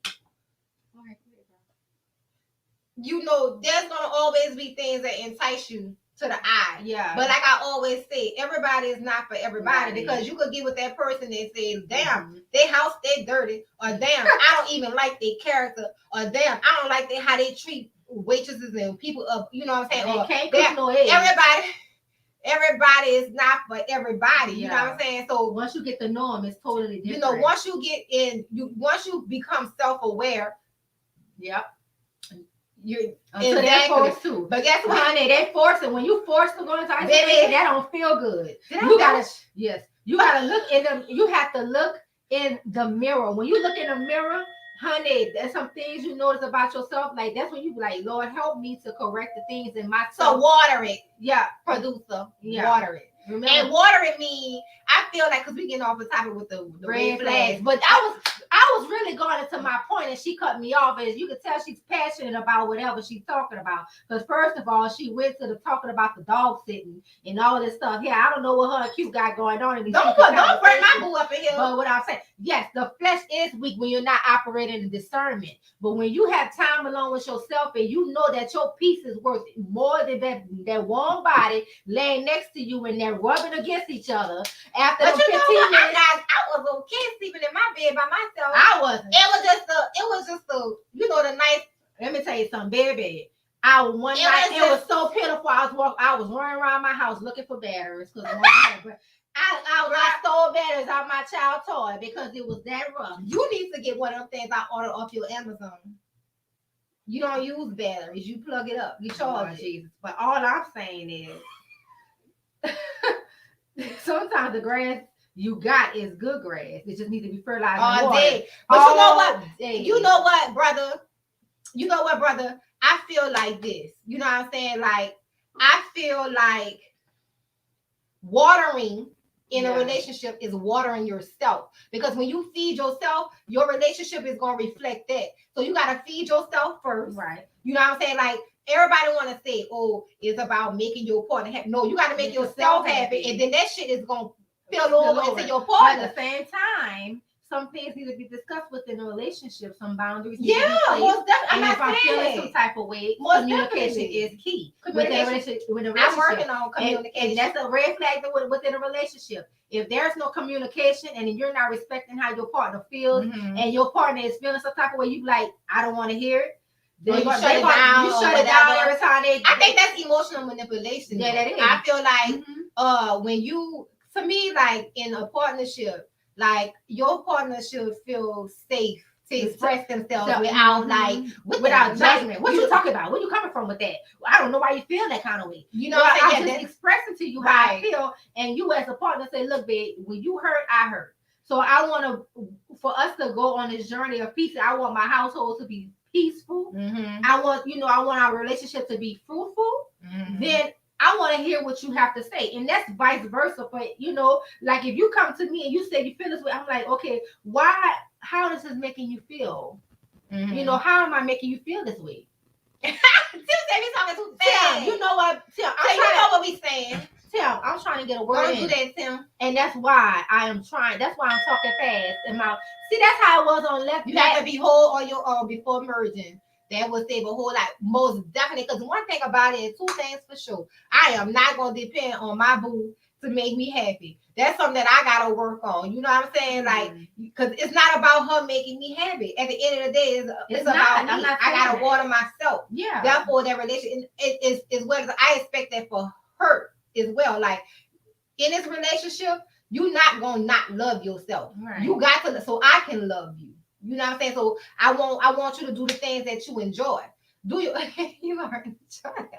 [SPEAKER 1] There's gonna always be things that entice you to the eye.
[SPEAKER 2] Yeah.
[SPEAKER 1] But like I always say, everybody is not for everybody, because you could get with that person and say, damn, their house they dirty, or damn, I don't even like their character, or damn, I don't like how they treat waitresses and people up, you know what I'm saying?
[SPEAKER 2] They can't cook no eggs.
[SPEAKER 1] Everybody, everybody is not for everybody. You know what I'm saying? So
[SPEAKER 2] once you get to know them, it's totally different.
[SPEAKER 1] You know, once you become self-aware,
[SPEAKER 2] yep.
[SPEAKER 1] You
[SPEAKER 2] until they're forced to.
[SPEAKER 1] But guess what?
[SPEAKER 2] Honey, they force it. When you force to go into isolation, that don't feel good. You gotta look in them. You have to look in the mirror. When you look in the mirror, honey, there's some things you notice about yourself. Like that's when you be like, Lord, help me to correct the things in myself.
[SPEAKER 1] So water it.
[SPEAKER 2] Yeah.
[SPEAKER 1] Producer. Yeah. Water it. Remember? And water it means, I feel like, because we getting off the topic with the red flags, but
[SPEAKER 2] I was really going into my point, and she cut me off. As you can tell, she's passionate about whatever she's talking about. Because first of all, she went to the talking about the dog sitting and all this stuff. Yeah, I don't know what her and Q got going on.
[SPEAKER 1] Don't bring my boo up in here.
[SPEAKER 2] But what I'm saying, yes, the flesh is weak when you're not operating in discernment. But when you have time alone with yourself, and you know that your peace is worth more than that warm body laying next to you, and they're rubbing against each other. After
[SPEAKER 1] but
[SPEAKER 2] 15 minutes,
[SPEAKER 1] I was okay sleeping in my bed by myself.
[SPEAKER 2] I wasn't.
[SPEAKER 1] It was just the the nice.
[SPEAKER 2] Let me tell you something, baby. It was so pitiful. I was running around my house looking for batteries because I stole batteries out my child toy because it was that rough.
[SPEAKER 1] You need to get one of them things I ordered off your Amazon. You don't use batteries. You plug it up. You charge it.
[SPEAKER 2] Jesus. But all I'm saying is sometimes the grass you got is good grass. It just needs to be fertilized all day.
[SPEAKER 1] But you know what? You know what, brother? You know what, brother? I feel like this. You know what I'm saying? Like, I feel like watering in a relationship is watering yourself. Because when you feed yourself, your relationship is going to reflect that. So you got to feed yourself first.
[SPEAKER 2] Right.
[SPEAKER 1] You know what I'm saying? Like, everybody want to say, oh, it's about making your partner happy. No, you got to make yourself happy. And then that shit is going to spill over into your partner.
[SPEAKER 2] At the same time, some things need to be discussed within a relationship. Some boundaries.
[SPEAKER 1] Yeah, most definitely.
[SPEAKER 2] And if I'm feeling some type of way, communication is key.
[SPEAKER 1] Communication. I'm working on communication.
[SPEAKER 2] And that's a red flag within a relationship. If there's no communication and you're not respecting how your partner feels, and your partner is feeling some type of way, you like, I don't want to hear it.
[SPEAKER 1] You shut it down
[SPEAKER 2] every time
[SPEAKER 1] I think that's emotional manipulation.
[SPEAKER 2] Yeah, that is.
[SPEAKER 1] I feel like when you, to me, like in a partnership, like your partner should feel safe to express themselves without judgment.
[SPEAKER 2] What you talking about? Where you coming from with that? I don't know why you feel that kind of way.
[SPEAKER 1] You know, I'm
[SPEAKER 2] just expressing to you how I feel, and you as a partner say, "Look, babe, when you hurt, I hurt." So I want to, for us to go on this journey of peace. I want my household to be peaceful. I want our relationship to be fruitful. Then I want to hear what you have to say. And that's vice versa. But, like if you come to me and you say you feel this way, I'm like, okay, how is this making you feel? How am I making you feel this way?
[SPEAKER 1] Tim, you know what? Tim, you know what we saying.
[SPEAKER 2] Tim, I'm trying to get a word
[SPEAKER 1] in. Don't do that, Tim.
[SPEAKER 2] And that's why I am trying. That's why I'm talking fast. See, that's how it was on left.
[SPEAKER 1] You have to be whole on your own before merging. That will save a whole lot, most definitely. Because one thing about it is two things for sure. I am not going to depend on my boo to make me happy. That's something that I got to work on. You know what I'm saying? Like, because it's not about her making me happy. At the end of the day, it's about me. I got to water myself.
[SPEAKER 2] Yeah.
[SPEAKER 1] Therefore, that relationship is well. I expect that for her as well. Like, in this relationship, you're not going to not love yourself.
[SPEAKER 2] Right.
[SPEAKER 1] You got to, so I can love you. You know what I'm saying? So I want you to do the things that you enjoy. You are enjoying.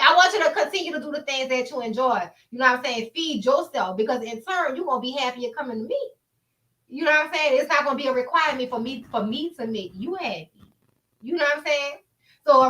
[SPEAKER 1] I want you to continue to do the things that you enjoy. You know what I'm saying? Feed yourself, because in turn you're gonna be happier coming to me. You know what I'm saying? It's not gonna be a requirement for me to make you happy. You know what I'm saying? So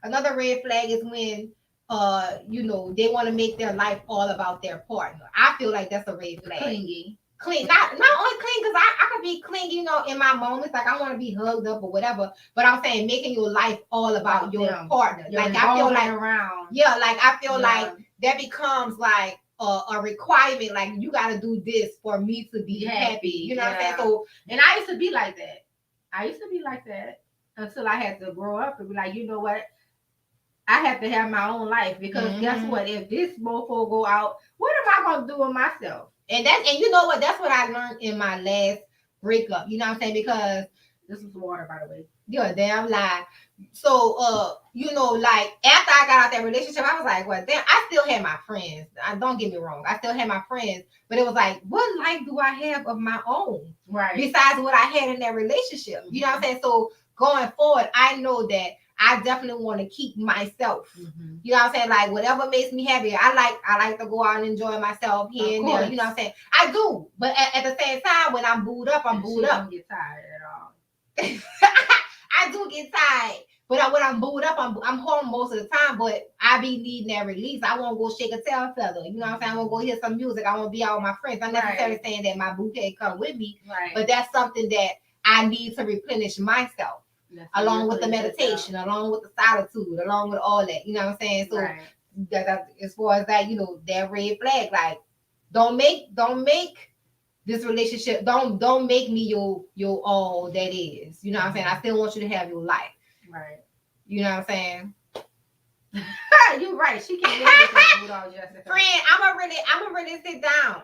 [SPEAKER 1] another red flag is when they want to make their life all about their partner. I feel like that's a red flag. Clean, not only clean, because I could be clingy, in my moments, like I want to be hugged up or whatever. But I'm saying making your life all about your partner. Like I feel like I feel like that becomes like a requirement. Like you got to do this for me to be happy. You know what I'm saying? So,
[SPEAKER 2] and I used to be like that. Until I had to grow up and be like, you know what? I have to have my own life, because guess what? If this mofo go out, what am I gonna do with myself?
[SPEAKER 1] And you know what? That's what I learned in my last breakup. You know what I'm saying? Because
[SPEAKER 2] this is water, by the way.
[SPEAKER 1] You're a damn lie. So like after I got out that relationship, I was like, well, damn, I still had my friends. Don't get me wrong, I still had my friends, but it was like, what life do I have of my own,
[SPEAKER 2] right?
[SPEAKER 1] Besides what I had in that relationship, you know what I'm saying? So going forward, I know that I definitely want to keep myself. You know what I'm saying? Like whatever makes me happy. I like to go out and enjoy myself here and there. You know what I'm saying? I do, but at the same time, when I'm booed up, I'm booed up.
[SPEAKER 2] Don't get tired at all.
[SPEAKER 1] I do get tired. But when I'm booed up, I'm home most of the time, but I be needing that release. I want to go shake a tail feather. You know what I'm saying? I want to go hear some music. I want to be out with my friends. I'm not necessarily saying that my boo can't come with me, but that's something that I need to replenish myself, along with the meditation, along with the solitude, along with all that. You know what I'm saying? So that as far as that, that red flag, like don't make this relationship, don't make me your all that is. You know what I'm saying? I still want you to have your life. Right. You know what I'm saying?
[SPEAKER 2] You're right. She can't live with Bulldog Jessica.
[SPEAKER 1] Friend, I'm gonna really sit down.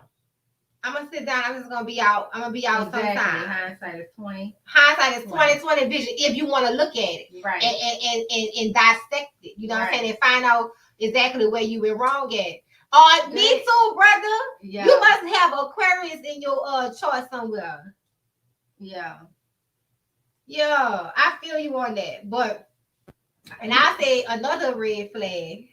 [SPEAKER 1] I'm gonna sit down. I'm just gonna be out. I'm gonna be out sometime.
[SPEAKER 2] Hindsight is 20.
[SPEAKER 1] Hindsight is 20/20 vision. If you want to look at it,
[SPEAKER 2] right,
[SPEAKER 1] and dissect it, you know what I'm saying, and find out exactly where you were wrong at. Oh, me too, brother. Yeah. You must have Aquarius in your chart somewhere. Yeah. Yeah, I feel you on that. But, and I say another red flag.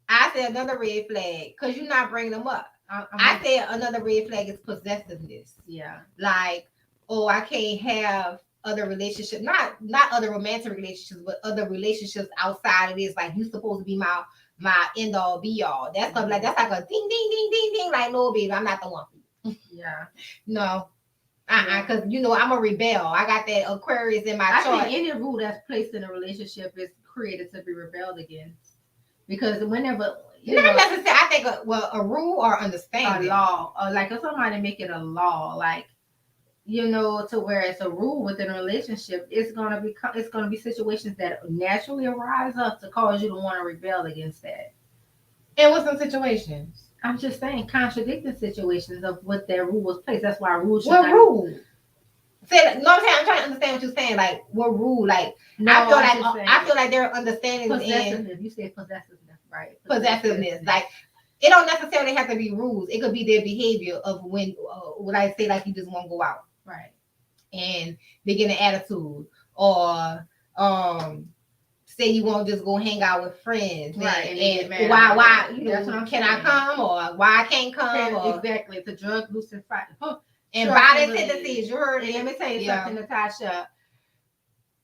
[SPEAKER 1] Because you're not bringing them up. I say another red flag is possessiveness. Yeah. Like, oh, I can't have other relationships, not other romantic relationships, but other relationships outside of this. Like, you supposed to be my end all be all. That's like a ding ding ding ding ding. Like, no, baby, I'm not the one for you. Yeah. No. Because I'm a rebel. I got that Aquarius in my chart.
[SPEAKER 2] I think any rule that's placed in a relationship is created to be rebelled against. Because whenever
[SPEAKER 1] not necessarily, I think a rule or understanding,
[SPEAKER 2] a law, or like if somebody make it a law, like to where it's a rule within a relationship, it's gonna be situations that naturally arise up to cause you to want to rebel against that.
[SPEAKER 1] And what's some situations?
[SPEAKER 2] I'm just saying contradicting situations of what their rule was placed. That's why rules.
[SPEAKER 1] What rule? Say, no, I'm trying to understand what you're saying. Like, what rule? Like, no, I feel like they're understanding
[SPEAKER 2] possessiveness. You say possessiveness, right?
[SPEAKER 1] Possessiveness. Like, it don't necessarily have to be rules. It could be their behavior of when, what I say, like you just want to go out, right? And they get an attitude, or say you want to just go hang out with friends, right? And why can I come, or why I can't come, or
[SPEAKER 2] exactly the drug loose and fight.
[SPEAKER 1] And violent tendencies. You heard me.
[SPEAKER 2] Let me tell you something, Natasha.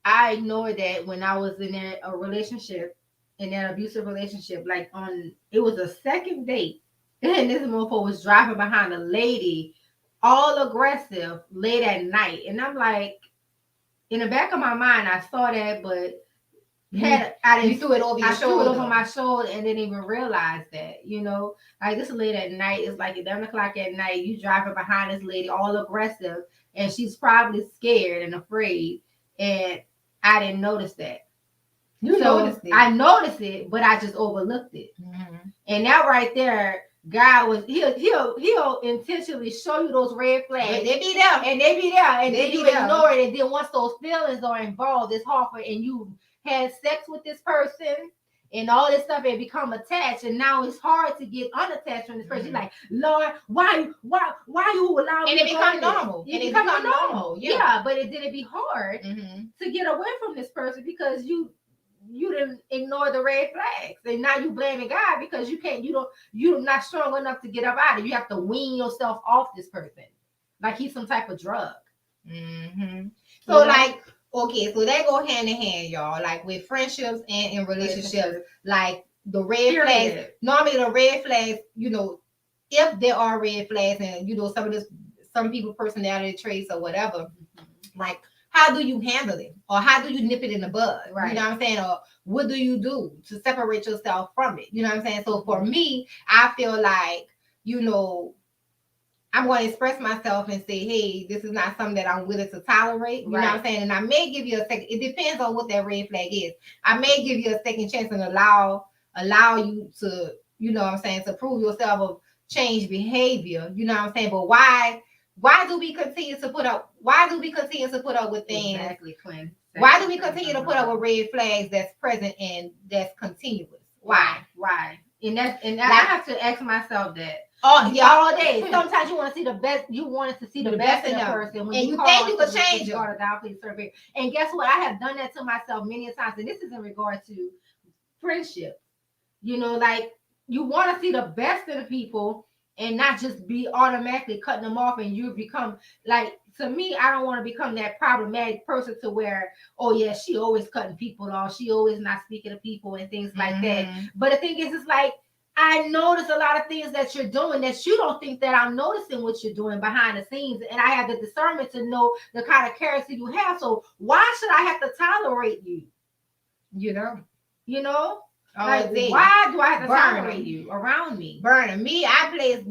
[SPEAKER 2] I ignored that when I was in a relationship, in that abusive relationship. Like it was a second date, and this motherfucker was driving behind a lady, all aggressive, late at night, and I'm like, in the back of my mind, I saw that, but
[SPEAKER 1] you threw it over your shoulder.
[SPEAKER 2] I threw it over my shoulder and didn't even realize that, like this late at night, it's like 11 o'clock at night, you driving behind this lady all aggressive, and she's probably scared and afraid, and I didn't notice that.
[SPEAKER 1] Noticed it.
[SPEAKER 2] I noticed it, but I just overlooked it. And that right there, God was he'll intentionally show you those red flags.
[SPEAKER 1] But they be there.
[SPEAKER 2] And then you ignore it, and then once those feelings are involved, it's hard for, and you had sex with this person and all this stuff, and become attached, and now it's hard to get unattached from this person. You're like, Lord, why you allow me?
[SPEAKER 1] And it become normal.
[SPEAKER 2] It become normal. Yeah, but it didn't be hard to get away from this person because you didn't ignore the red flags, and now you blaming God because you're not strong enough to get up out of it. You have to wean yourself off this person like he's some type of drug.
[SPEAKER 1] So like, okay, so they go hand in hand, y'all. Like with friendships and in relationships, like the red flags. Normally, the red flags, if there are red flags, and some people personality traits or whatever, like how do you handle it, or how do you nip it in the bud? Right. You know what I'm saying? Or what do you do to separate yourself from it? You know what I'm saying? So for me, I feel like I'm going to express myself and say, hey, this is not something that I'm willing to tolerate. You know what I'm saying? And I may give you a second. It depends on what that red flag is. I may give you a second chance and allow you to, to prove yourself of change behavior. You know what I'm saying? But why do we continue to put up with things?
[SPEAKER 2] Exactly, Twinz.
[SPEAKER 1] Why do we continue to put up with red flags that's present and that's continuous? Why?
[SPEAKER 2] And I have to ask myself that.
[SPEAKER 1] All
[SPEAKER 2] day. Sometimes you want to see the best. You wanted to see the best in a person. When
[SPEAKER 1] and you think you can change it.
[SPEAKER 2] And guess what? I have done that to myself many times. And this is in regard to friendship. You know, like you want to see the best in the people and not just be automatically cutting them off, and you become like, to me, I don't want to become that problematic person to where, oh yeah, she always cutting people off, she always not speaking to people and things like that. But the thing is, it's like, I notice a lot of things that you're doing that you don't think that I'm noticing what you're doing behind the scenes, and I have the discernment to know the kind of character you have. So why should I have to tolerate you? You know. Like, why do I have to tolerate you around me?
[SPEAKER 1] Burning me, I place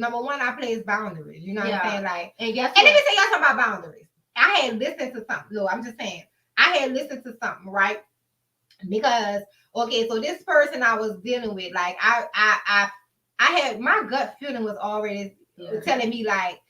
[SPEAKER 1] boundaries. You know what I'm saying? Like,
[SPEAKER 2] and guess
[SPEAKER 1] what? And let me tell y'all something about boundaries. I had listened to something. No, I'm just saying. I had listened to something, right? Because okay, so this person I was dealing with, like, I had, my gut feeling was already telling me, like,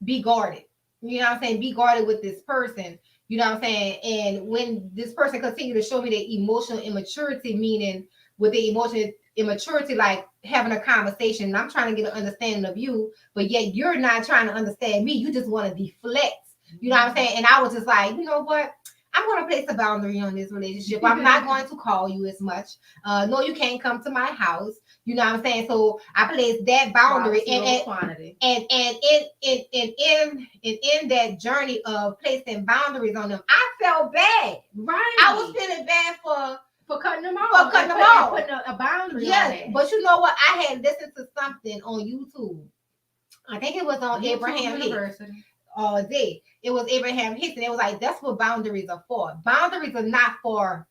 [SPEAKER 1] be guarded. You know what I'm saying? Be guarded with this person. You know what I'm saying? And when this person continued to show me the emotional immaturity, meaning with the emotional immaturity, like having a conversation, and I'm trying to get an understanding of you, but yet you're not trying to understand me. You just want to deflect. You know what I'm saying? And I was just like, you know what? I'm going to place a boundary on this relationship. I'm not going to call you as much. No, you can't come to my house. You know what I'm saying? So I placed that boundary, and in that journey of placing boundaries on them, I felt bad.
[SPEAKER 2] Right.
[SPEAKER 1] I was feeling bad for
[SPEAKER 2] cutting them off. Putting a boundary.
[SPEAKER 1] Yes, but you know what? I had listened to something on YouTube. I think it was on Abraham University. All day. It was Abraham Hicks, and it was like, that's what boundaries are for. Boundaries are not for,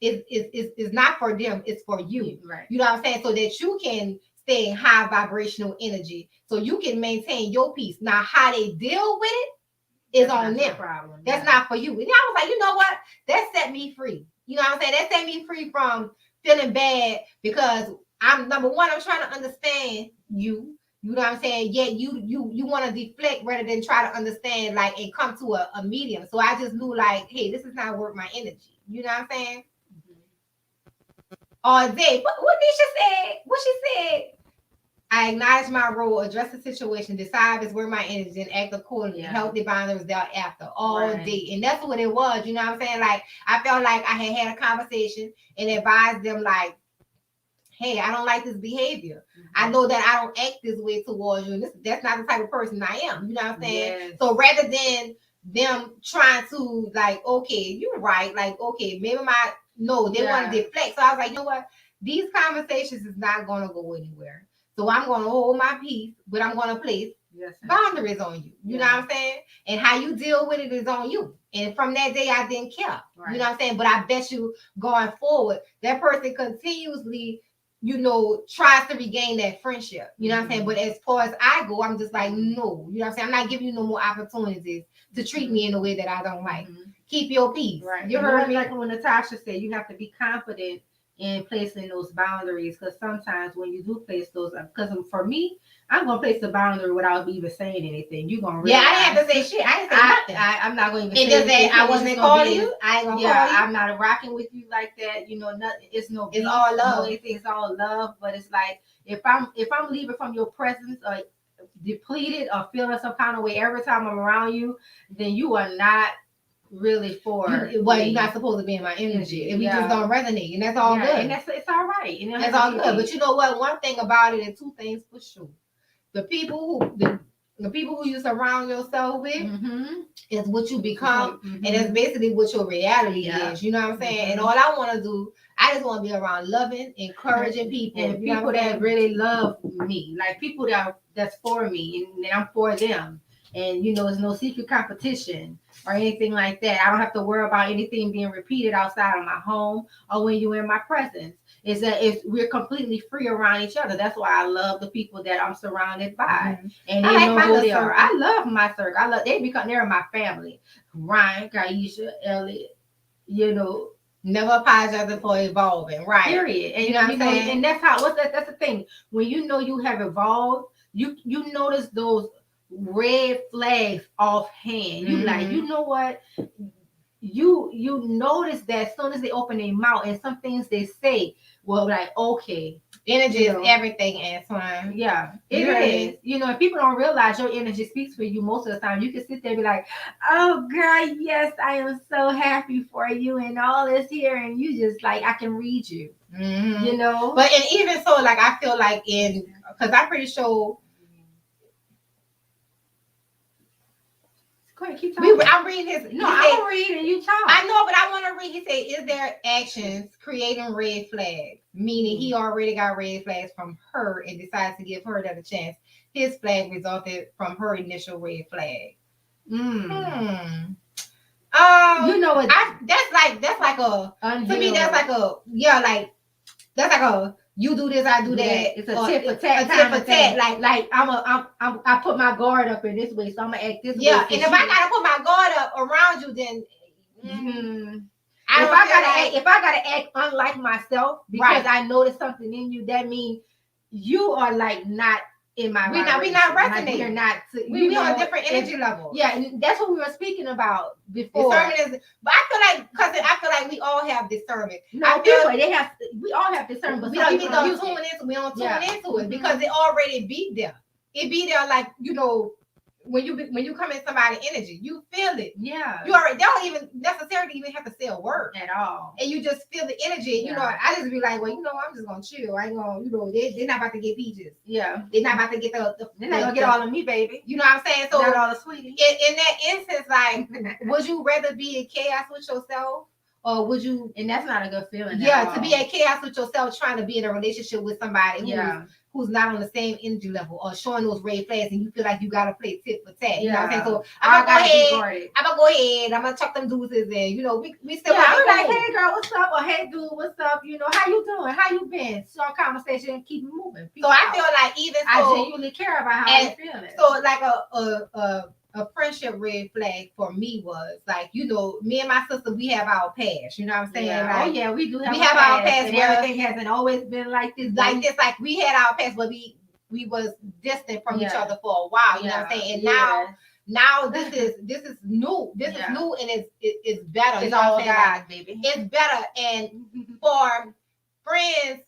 [SPEAKER 1] it's not for them, it's for you.
[SPEAKER 2] Right.
[SPEAKER 1] You know what I'm saying? So that you can stay in high vibrational energy, so you can maintain your peace. Now, how they deal with it is on them.
[SPEAKER 2] Problem.
[SPEAKER 1] That's not for you. And I was like, you know what? That set me free. You know what I'm saying? That set me free from feeling bad, because I'm, number one, I'm trying to understand you. You know what I'm saying? Yet you want to deflect rather than try to understand, like, and come to a medium. So I just knew, like, hey, this is not worth my energy. You know what I'm saying? All day. What Nisha said? What she said? I acknowledge my role, address the situation, decide if it's worth my energy, and act accordingly. Healthy boundaries thereafter. All day. And that's what it was. You know what I'm saying? Like, I felt like I had a conversation and advised them, like, hey, I don't like this behavior. I know that I don't act this way towards you. And that's not the type of person I am. You know what I'm saying? Yes. So rather than them trying to, like, okay, you're right. Like, okay, maybe they want to deflect. So I was like, you know what? These conversations is not going to go anywhere. So I'm going to hold my peace, but I'm going to place boundaries on you. You know what I'm saying? And how you deal with it is on you. And from that day, I didn't care. Right. You know what I'm saying? But I bet you going forward, that person continuously, you know, tries to regain that friendship. You know what I'm saying? But as far as I go, I'm just like, no. You know what I'm saying? I'm not giving you no more opportunities to treat me in a way that I don't like. Keep your peace.
[SPEAKER 2] Right. You heard me, like when Natasha said, you have to be confident in placing those boundaries, because sometimes when you do place those, because for me, I'm gonna place the boundary without even saying anything. You're gonna realize,
[SPEAKER 1] I didn't have to say shit. I didn't say nothing.
[SPEAKER 2] I'm not going to even
[SPEAKER 1] say anything. I wasn't calling you. I ain't gonna call you.
[SPEAKER 2] I'm not rocking with you like that. You know, nothing. It's no.
[SPEAKER 1] It's all love.
[SPEAKER 2] It's all love. But it's like, if I'm leaving from your presence or depleted or feeling some kind of way every time I'm around you, then you are not really for
[SPEAKER 1] you're not supposed to be in my energy, and we just don't resonate, and that's all good,
[SPEAKER 2] and it's all right, and
[SPEAKER 1] that's all good. But you know what? One thing about it, and two things for sure: the people who you surround yourself with is what you become, and it's basically what your reality is. You know what I'm saying? And all I want to do, I just want to be around loving, encouraging people,
[SPEAKER 2] and people that really love me, like people that's for me, and I'm for them. And, you know, there's no secret competition or anything like that. I don't have to worry about anything being repeated outside of my home or when you're in my presence. Is that if we're completely free around each other. That's why I love the people that I'm surrounded by. And they know who they are. I love my circle. They're my family. Ryan, Kaisha, Elliot, you know.
[SPEAKER 1] Never apologize for evolving, right?
[SPEAKER 2] Period. And you know what I'm saying? And that's the thing. When you know you have evolved, you notice those red flags offhand. You like, you know what? you notice that as soon as they open their mouth and some things they say, well, like, okay,
[SPEAKER 1] energy is everything, Antoine.
[SPEAKER 2] Yeah, it is. You know, if people don't realize your energy speaks for you most of the time, you can sit there and be like, oh girl, yes, I am so happy for you and all this here, and you just like, I can read you. You know?
[SPEAKER 1] But and even so, like I feel like because I'm pretty sure.
[SPEAKER 2] Go ahead, keep talking.
[SPEAKER 1] I'm reading his.
[SPEAKER 2] No, I'm gonna read and you talk.
[SPEAKER 1] I know, but I want to read. He said, "Is there actions creating red flags?" Meaning he already got red flags from her and decides to give her another chance. His flag resulted from her initial red flag.
[SPEAKER 2] You know what?
[SPEAKER 1] That's like a to me. That's like a that's like a you do this, I do that.
[SPEAKER 2] It's a tit for tat. Like I put my guard up in this way, so I'm gonna act this way.
[SPEAKER 1] Yeah, and if I gotta put my guard up around you, then
[SPEAKER 2] if I gotta act unlike myself because I noticed something in you, that means you are like not in my.
[SPEAKER 1] We not resonating.
[SPEAKER 2] We're not.
[SPEAKER 1] We on a different energy level.
[SPEAKER 2] Yeah, and that's what we were speaking about before.
[SPEAKER 1] Discernment is, but I feel like we all have discernment.
[SPEAKER 2] No, we all have discernment, but
[SPEAKER 1] we don't tune into it because it already be there. It be there, like when you come in somebody's energy, you feel it.
[SPEAKER 2] Yeah,
[SPEAKER 1] you already don't even necessarily even have to say a word
[SPEAKER 2] at all,
[SPEAKER 1] and you just feel the energy. Yeah. I just be like, well, I'm just gonna chill. I ain't gonna, they're not about to get peaches.
[SPEAKER 2] Yeah,
[SPEAKER 1] they're not about to get
[SPEAKER 2] they're not gonna get all of me, baby.
[SPEAKER 1] You know what I'm saying? So
[SPEAKER 2] not all the sweetie.
[SPEAKER 1] In that instance, like, would you rather be in chaos with yourself? Or would you?
[SPEAKER 2] And that's not a good feeling.
[SPEAKER 1] Yeah, to be in chaos with yourself, trying to be in a relationship with somebody who's not on the same energy level, or showing those red flags, and you feel like you gotta play tit for tat. You know what I'm saying? So I'm gonna go ahead. I'm gonna chuck them deuces, and we still.
[SPEAKER 2] Yeah, I'm like, hey girl, what's up? Or hey dude, what's up? How you doing? How you been? Start conversation, keep it moving.
[SPEAKER 1] So I feel like even
[SPEAKER 2] I genuinely care about how you're feeling.
[SPEAKER 1] So like a friendship red flag for me was like, me and my sister, we have our past. You know what I'm saying?
[SPEAKER 2] Yeah.
[SPEAKER 1] Like,
[SPEAKER 2] we do have
[SPEAKER 1] our past.
[SPEAKER 2] And everything hasn't always been like this.
[SPEAKER 1] Like we had our past, but we was distant from each other for a while. You know what I'm saying? And now this is new. This is new, and it's better.
[SPEAKER 2] It's all God, baby.
[SPEAKER 1] It's better. And for friends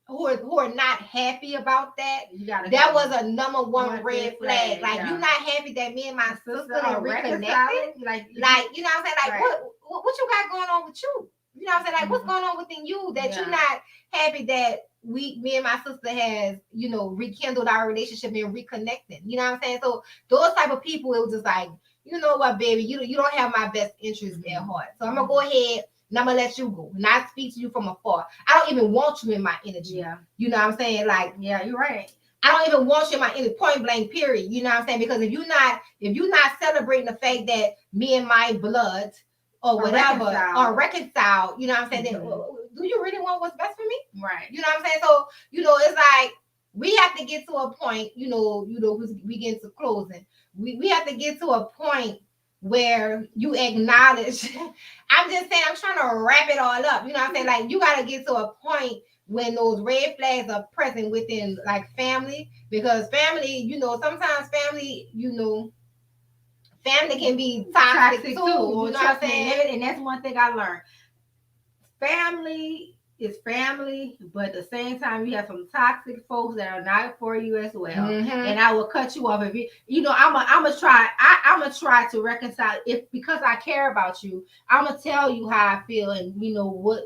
[SPEAKER 1] who are not happy about that, that was a number one red flag. Like, you're not happy that me and my sister are reconnected. Like you know what I'm saying? Like, what you got going on with you? You know what I'm saying? Like, what's going on within you that you're not happy that me and my sister has, rekindled our relationship and reconnected. You know what I'm saying? So those type of people, it was just like, you know what, baby, you don't have my best interest at heart. So I'm gonna go ahead and I'm gonna let you go. Not speak to you from afar. I don't even want you in my energy.
[SPEAKER 2] Yeah.
[SPEAKER 1] You know what I'm saying? Like,
[SPEAKER 2] yeah, you're right.
[SPEAKER 1] I don't even want you in my energy, point blank, period. You know what I'm saying? Because if you're not celebrating the fact that me and my blood or whatever are reconciled, you know what I'm saying? Then, do you really want what's best for me?
[SPEAKER 2] Right.
[SPEAKER 1] You know what I'm saying? So, it's like we have to get to a point, we get to closing. We have to get to a point where you acknowledge. I'm just saying, I'm trying to wrap it all up. You know what I'm saying? Like, you got to get to a point when those red flags are present within, like, family, because family, sometimes family, family can be toxic too. You know what I'm saying?
[SPEAKER 2] And that's one thing I learned. Family is family, but at the same time, you have some toxic folks that are not for you as well. And I will cut you off if I'm gonna try to reconcile because I care about you. I'm gonna tell you how I feel and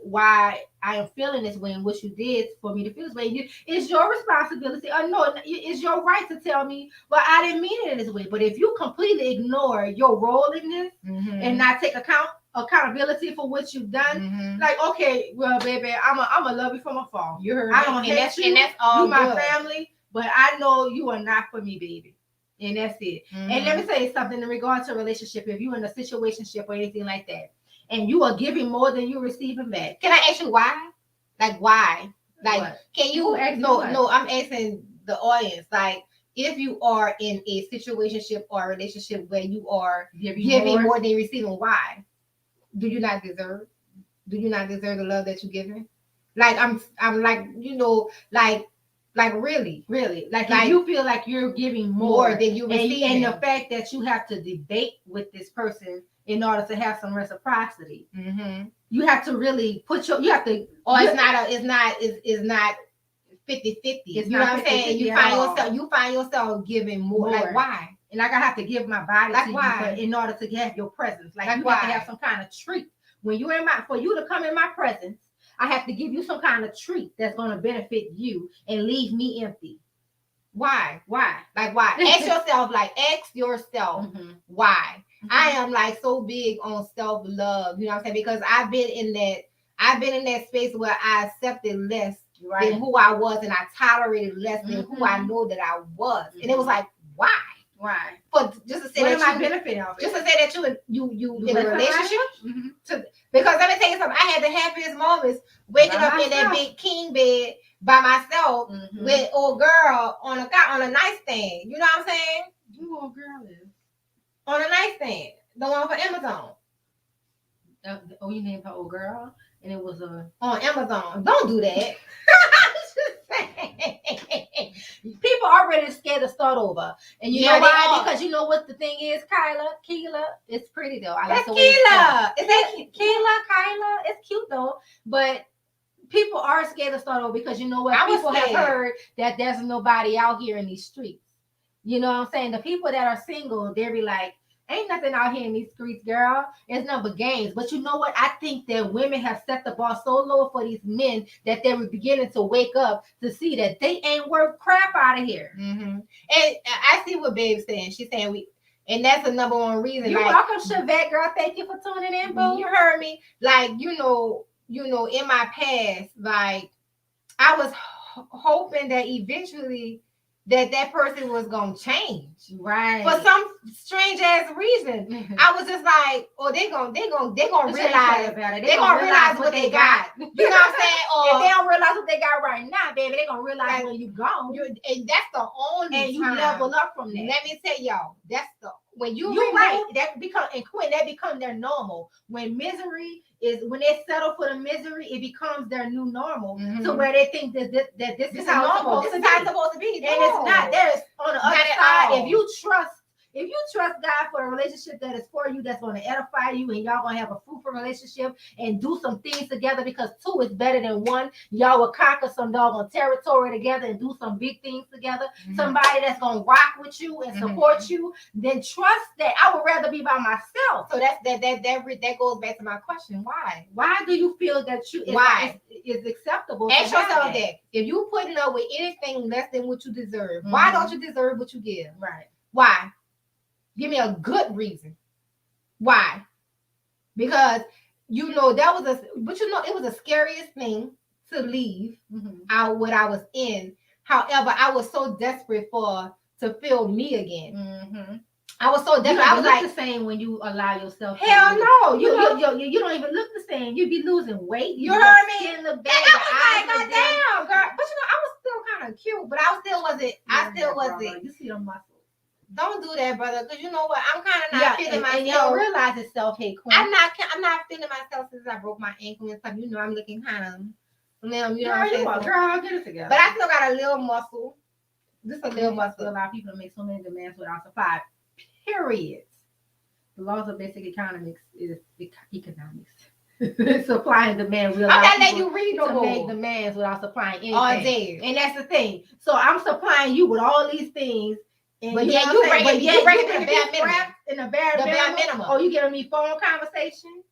[SPEAKER 2] why I am feeling this way and what you did for me to feel this way. It's your responsibility. No, it's your right to tell me, well, I didn't mean it in this way. But if you completely ignore your role in this and not take accountability for what you've done, like, okay, well, baby, I'm a love you from afar.
[SPEAKER 1] You heard
[SPEAKER 2] I don't hate you.
[SPEAKER 1] And that's all
[SPEAKER 2] you my family, but I know you are not for me, baby. And that's it. And let me say something in regard to a relationship. If you're in a situationship or anything like that, and you are giving more than you're receiving back.
[SPEAKER 1] Can I ask you why? Like, why? Like,
[SPEAKER 2] what?
[SPEAKER 1] Can you? No, I'm asking the audience. Like, if you are in a situationship or a relationship where you are giving more than receiving, why? Do you not deserve? Do you not deserve the love that you're giving? Like, I'm like, like really, like
[SPEAKER 2] if you feel like you're giving more
[SPEAKER 1] than you receive,
[SPEAKER 2] and the fact that you have to debate with this person in order to have some reciprocity. You have to really you have to,
[SPEAKER 1] or it's not 50-50. You know what I'm saying? You find yourself giving more. Like why?
[SPEAKER 2] And like I have to give my body
[SPEAKER 1] like
[SPEAKER 2] to
[SPEAKER 1] why?
[SPEAKER 2] you in order to have your presence. Like you
[SPEAKER 1] why?
[SPEAKER 2] have to have some kind of treat. When you're for you to come in my presence, I have to give you some kind of treat that's going to benefit you and leave me empty.
[SPEAKER 1] Why?
[SPEAKER 2] Why?
[SPEAKER 1] Like why? Ask yourself why. I am like so big on self-love, you know what I'm saying? Because I've been in that space where I accepted less than who I was, and I tolerated less than who I know that I was. And it was like, why?
[SPEAKER 2] Why?
[SPEAKER 1] But just to say
[SPEAKER 2] what
[SPEAKER 1] that
[SPEAKER 2] am I benefiting of it?
[SPEAKER 1] Just to say that you in a relationship. Because let me tell you something, I had the happiest moments waking up in that big king bed by myself with old girl on a nightstand. You know what I'm saying?
[SPEAKER 2] Who old girl is?
[SPEAKER 1] On a nightstand. The one for Amazon.
[SPEAKER 2] Oh, you named her old girl? And it was
[SPEAKER 1] on Amazon. Don't do that.
[SPEAKER 2] People are already scared to start over. And you know why? Because you know what the thing is, Keela. It's pretty though. I like the way
[SPEAKER 1] Keela. Is that
[SPEAKER 2] Kyla? It's cute though. But people are scared to start over because you know what? People have heard that there's nobody out here in these streets. You know what I'm saying? The people that are single, they be like, ain't nothing out here in these streets, girl. It's nothing but games. But you know what? I think that women have set the bar so low for these men that they were beginning to wake up to see that they ain't worth crap out of here.
[SPEAKER 1] And I see what Babe's saying. She's saying and that's the number one reason.
[SPEAKER 2] You're welcome, Chevette, girl. Thank you for tuning in, boo.
[SPEAKER 1] You heard me. Like, you know, in my past, like, I was hoping that eventually that person was gonna change,
[SPEAKER 2] right?
[SPEAKER 1] For some strange ass reason, I was just like, "Oh, they gonna realize
[SPEAKER 2] about it.
[SPEAKER 1] They gonna realize what they got." You know what I'm saying?
[SPEAKER 2] Or if they don't realize what they got right now, baby, they gonna realize when you gone.
[SPEAKER 1] And that's the only
[SPEAKER 2] and you level up from that.
[SPEAKER 1] Let me tell y'all, that's the when you
[SPEAKER 2] right. That become their normal. When they settle for the misery, it becomes their new normal. So where they think that this is how it's supposed to be.
[SPEAKER 1] This is how it's supposed to be.
[SPEAKER 2] And it's not. There's on the other side. If you trust God for a relationship that is for you, that's going to edify you, and y'all going to have a fruitful relationship and do some things together, because two is better than one. Y'all will conquer some doggone territory together and do some big things together. Somebody that's going to rock with you and support you, then trust that. I would rather be by myself.
[SPEAKER 1] So that goes back to my question. Why?
[SPEAKER 2] Why do you feel that it's acceptable?
[SPEAKER 1] Ask yourself that. If you putting up with anything less than what you deserve, why don't you deserve what you give?
[SPEAKER 2] Right.
[SPEAKER 1] Why? Give me a good reason. Why? Because it was the scariest thing to leave out what I was in. However, I was so desperate to feel me again. I was so desperate. I was like
[SPEAKER 2] the same when you allow yourself.
[SPEAKER 1] Hell no,
[SPEAKER 2] you don't even look the same. You be losing weight.
[SPEAKER 1] You heard me?
[SPEAKER 2] In the bed.
[SPEAKER 1] I was like, God damn, girl. But I was still kind of cute, but I still wasn't.
[SPEAKER 2] You see the muscles.
[SPEAKER 1] Don't do that, brother, because you know what? I'm kind of not feeling myself.
[SPEAKER 2] And you don't realize it's self-hate, queen.
[SPEAKER 1] I'm not feeling myself since I broke my ankle and stuff. You know, I'm looking kind of slim. You know what I'm saying?
[SPEAKER 2] Girl, get it together.
[SPEAKER 1] But I still got a little muscle. Just a little muscle.
[SPEAKER 2] A lot of people make so many demands without supply. Period. The laws of basic economics is economics. Supply and demand.
[SPEAKER 1] I'm not letting you read no more.
[SPEAKER 2] Make demands without supplying anything.
[SPEAKER 1] All day.
[SPEAKER 2] And that's the thing. So I'm supplying you with all these things. And
[SPEAKER 1] but yeah, you bring it
[SPEAKER 2] in the bare minimum. Oh, you giving me phone conversation?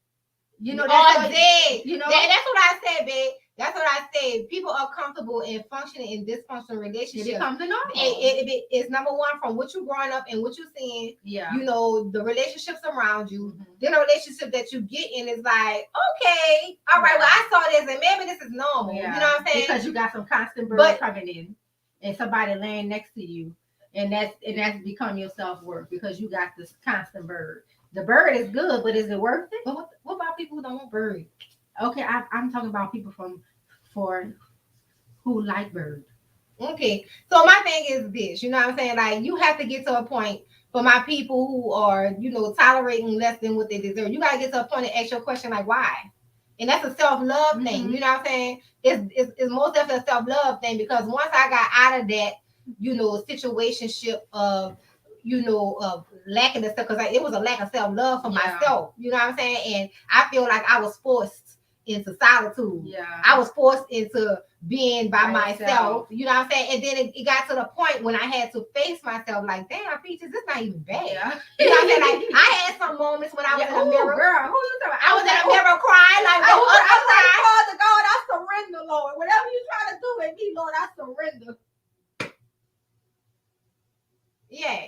[SPEAKER 2] You know
[SPEAKER 1] all day. You know that's what I said, babe. That's what I said. People are comfortable in functioning in dysfunctional relationships.
[SPEAKER 2] It becomes the normal.
[SPEAKER 1] It's number one from what you're growing up and what you're seeing.
[SPEAKER 2] Yeah.
[SPEAKER 1] You know, the relationships around you. Then a relationship that you get in is like, okay, all right, well, I saw this and maybe this is normal.
[SPEAKER 2] Yeah.
[SPEAKER 1] You know what I'm saying?
[SPEAKER 2] Because you got some constant bird coming in and somebody laying next to you. And that's become your self-worth because you got this constant bird. The bird is good, but is it worth it?
[SPEAKER 1] But what about people who don't want birds?
[SPEAKER 2] Okay, I'm talking about people who like birds.
[SPEAKER 1] Okay, so my thing is this, you know what I'm saying? Like, you have to get to a point for my people who are, you know, tolerating less than what they deserve. You got to get to a point and ask your question, like, why? And that's a self-love thing, you know what I'm saying? It's most definitely a self-love thing because once I got out of that, you know, situationship of, of lacking the stuff, because it was a lack of self-love for
[SPEAKER 2] Yeah.
[SPEAKER 1] myself. You know what I'm saying? And I feel like I was forced into solitude.
[SPEAKER 2] Yeah.
[SPEAKER 1] I was forced into being by myself.
[SPEAKER 2] Myself.
[SPEAKER 1] You know what I'm saying? And then it got to the point when I had to face myself, like, damn, Peaches, this not even bad.
[SPEAKER 2] Yeah.
[SPEAKER 1] You know what I'm saying? Like, I had some moments when I was in the mirror.
[SPEAKER 2] Girl, who you talking about?
[SPEAKER 1] I was in the mirror crying, like,
[SPEAKER 2] I was like, Father God, I surrender, Lord. Whatever you trying to do with me, Lord, I surrender.
[SPEAKER 1] yeah.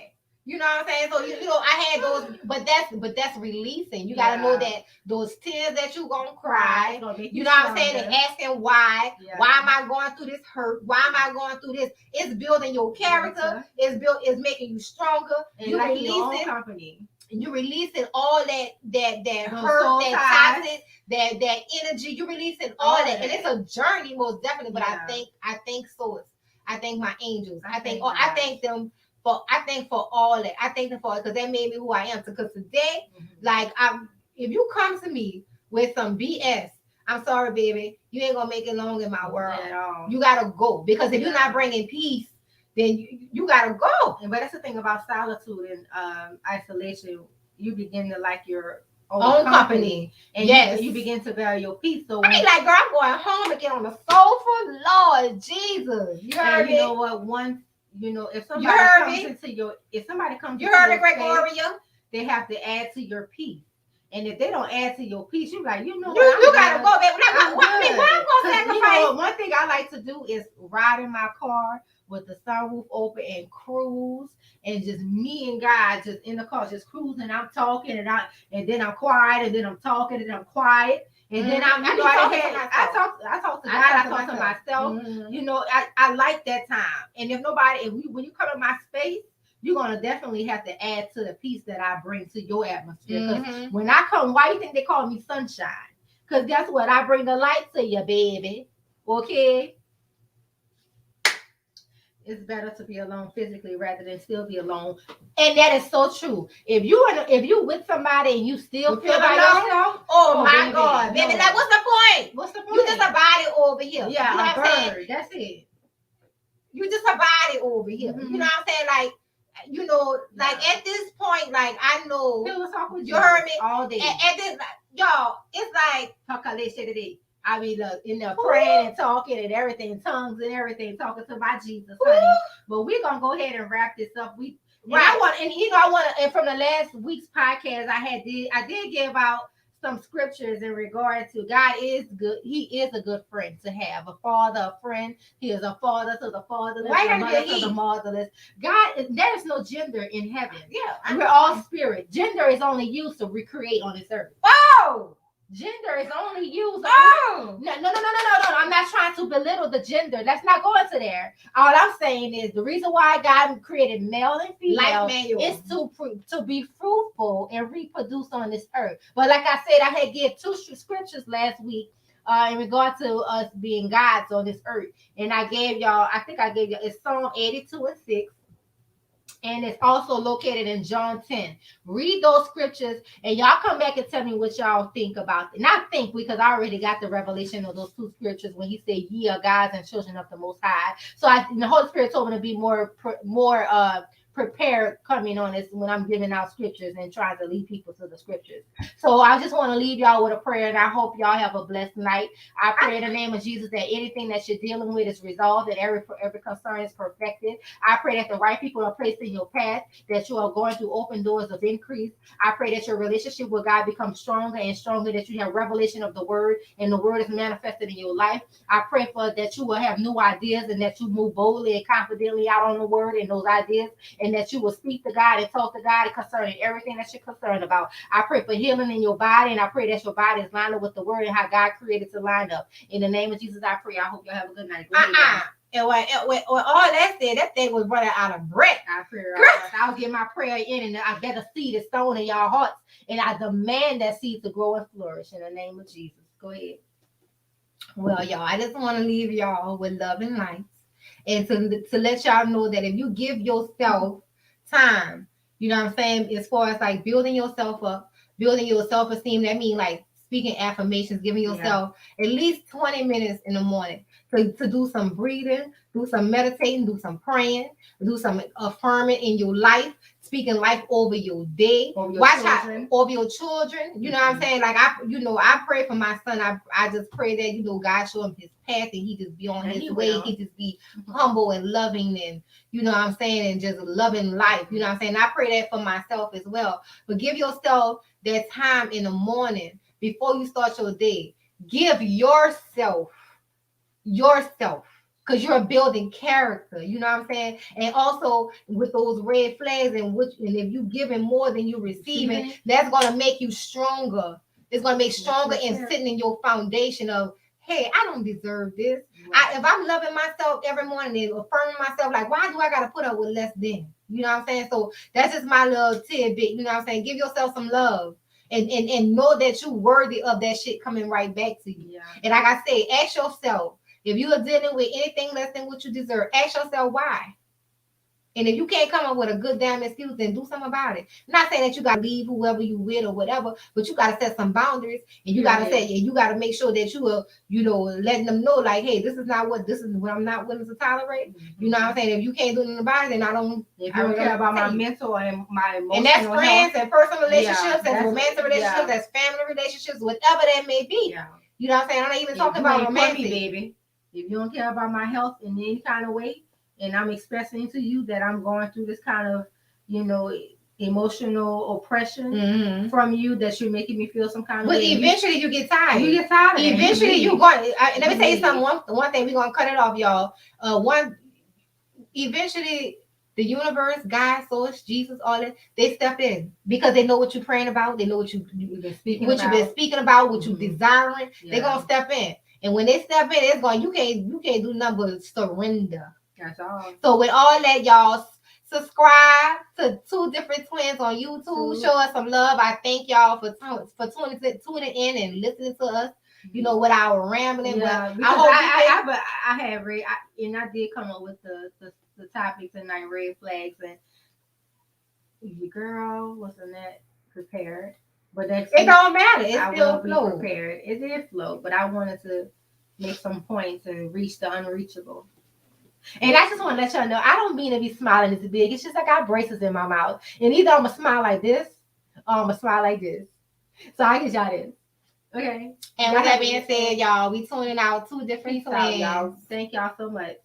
[SPEAKER 1] You know what I'm saying? So I had those, but that's releasing. You gotta know that those tears that you gonna cry. You know what I'm saying? And asking why. Yeah. Why am I going through this hurt? Why am I going through this? It's building your character. It's making you stronger.
[SPEAKER 2] And
[SPEAKER 1] you
[SPEAKER 2] like
[SPEAKER 1] releasing
[SPEAKER 2] your own company.
[SPEAKER 1] You releasing all that hurt, that toxic, that energy. You releasing all that, and it's a journey, most definitely. But I thank source. I thank my angels. I thank them. I thank for all that. I thank them for it because they made me who I am. Because today, like, if you come to me with some BS, I'm sorry, baby, you ain't gonna make it long in my world. At all. You gotta go, because if you're not bringing peace, then you gotta go.
[SPEAKER 2] But that's the thing about solitude and isolation. You begin to like your own company. And you begin to value your peace. So
[SPEAKER 1] I mean, like, girl, I'm going home to get on the sofa. Lord Jesus, you heard me?
[SPEAKER 2] You know what? If somebody comes into your, you
[SPEAKER 1] heard it, Gregoria.
[SPEAKER 2] They have to add to your peace. And if they don't add to your peace, you like,
[SPEAKER 1] you gotta go, baby. I'm gonna sacrifice.
[SPEAKER 2] One thing I like to do is ride in my car with the sunroof open and cruise, and just me and God just in the car, just cruising. I'm talking and then I'm quiet, and then I'm talking and then I'm quiet. And then I talk to God, I talk to myself. I like that time. And when you come in my space, you're gonna definitely have to add to the peace that I bring to your atmosphere. Because when I come, why do you think they call me sunshine? Because guess what? I bring the light to you, baby. Okay. It's better to be alone physically rather than still be alone, and that is so true. If you with somebody and you still feel by yourself,
[SPEAKER 1] oh my God, baby, like, what's the point?
[SPEAKER 2] What's the point?
[SPEAKER 1] You just a body over here.
[SPEAKER 2] Yeah,
[SPEAKER 1] you know
[SPEAKER 2] a bird. That's it.
[SPEAKER 1] You just a body over here. You know what I'm saying? Like, at this point, like, I know.
[SPEAKER 2] You
[SPEAKER 1] heard me
[SPEAKER 2] all day.
[SPEAKER 1] At this, y'all, it's like
[SPEAKER 2] I be in there praying and talking and everything, tongues and everything, talking to my Jesus, honey. But we're gonna go ahead and wrap this up. And from the last week's podcast, I did give out some scriptures in regard to God is good. He is a good friend to have, a father, a friend. He is a father to the fatherless, a mother to the motherless. God, there is no gender in heaven.
[SPEAKER 1] Yeah,
[SPEAKER 2] we're all spirit. Gender is only used to recreate on this earth.
[SPEAKER 1] Oh.
[SPEAKER 2] Gender is only used. No. I'm not trying to belittle the gender. Let's not go into there. All I'm saying is the reason why God created male and female is to be fruitful and reproduce on this earth. But like I said, I had given 2 scriptures last week in regard to us being gods on this earth, and I gave y'all. It's Psalm 82:6. And it's also located in John 10. Read those scriptures, and y'all come back and tell me what y'all think about it. Not think, because I already got the revelation of those 2 scriptures when he said, "Ye are gods and children of the Most High." So the Holy Spirit told me to be more prepared coming on this when I'm giving out scriptures and trying to lead people to the scriptures. So I just want to leave y'all with a prayer, and I hope y'all have a blessed night. I pray in the name of Jesus that anything that you're dealing with is resolved, that every concern is perfected. I pray that the right people are placed in your path, that you are going through open doors of increase. I pray that your relationship with God becomes stronger and stronger, that you have revelation of the word and the word is manifested in your life. I pray for that you will have new ideas and that you move boldly and confidently out on the word and those ideas, and that you will speak to God and talk to God concerning everything that you're concerned about. I pray for healing in your body, and I pray that your body is lined up with the word and how God created to line up. In the name of Jesus, I pray. I hope y'all have a good night.
[SPEAKER 1] And when all that said, that thing was running out of breath.
[SPEAKER 2] I was getting my prayer in, and I better seed is sown in y'all hearts, and I demand that seed to grow and flourish in the name of Jesus. Go ahead.
[SPEAKER 1] Well, y'all, I just want to leave y'all with love and light, and to let y'all know that if you give yourself time, you know what I'm saying, as far as like building yourself up, building your self-esteem, that means like speaking affirmations, giving yourself at least 20 minutes in the morning to do some breathing, do some meditating, do some praying, do some affirming in your life, speaking life over your day. Watch out over your children. You know what I'm saying? Like I pray for my son. I just pray that God show him his path and he just be on his way. He just be humble and loving and you know what I'm saying, and just loving life. You know what I'm saying? I pray that for myself as well. But give yourself that time in the morning before you start your day. Give yourself, because you're building character. You know what I'm saying? And also with those red flags and if you giving more than you receiving, that's gonna make you stronger. It's gonna make stronger and sitting in your foundation of, hey, I don't deserve this. Right. If I'm loving myself every morning and affirming myself, like, why do I gotta put up with less than? You know what I'm saying? So that's just my little tidbit. You know what I'm saying? Give yourself some love. And know that you're worthy of that shit coming right back to you. Yeah. And like I say, ask yourself, if you are dealing with anything less than what you deserve, ask yourself why. And if you can't come up with a good damn excuse, then do something about it. I'm not saying that you got to leave whoever you with or whatever, but you got to set some boundaries, and you got to say, you got to make sure that you are, letting them know, like, hey, this is what I'm not willing to tolerate. Mm-hmm. You know what I'm saying? If you can't do anything about it, then I don't care about my mental and my emotional and that's friends health. And personal relationships, that's romantic relationships, that's family relationships, whatever that may be. Yeah. You know what I'm saying? I'm not even talking about romantic, baby. If you don't care about my health in any kind of way, and I'm expressing to you that I'm going through this kind of, emotional oppression from you, that you're making me feel some kind of way. But eventually you get tired. You get tired. Eventually you go. Let me tell you something. One thing, we're going to cut it off, y'all. Eventually the universe, God, source, Jesus, all that, they step in because they know what you're praying about. They know what you've been speaking about, what you're desiring. Yeah. They're going to step in. And when they step in, it's going, you can't do nothing but surrender. That's all. So with all that, y'all, subscribe to 2 different twins on YouTube. Show us some love. I thank y'all for tuning in and listening to us. With our rambling. Yeah, but I did come up with the topic tonight, red flags, and your girl wasn't that prepared. But it don't matter. It still flowed. Prepared. It did flow, but I wanted to make some points and reach the unreachable. And I just want to let y'all know, I don't mean to be smiling this big. It's just I got braces in my mouth. And either I'm going to smile like this or I'm going to smile like this. So I get y'all this. Okay. And with that being said, y'all, we tuning out 2 different twins. Y'all. Thank y'all so much.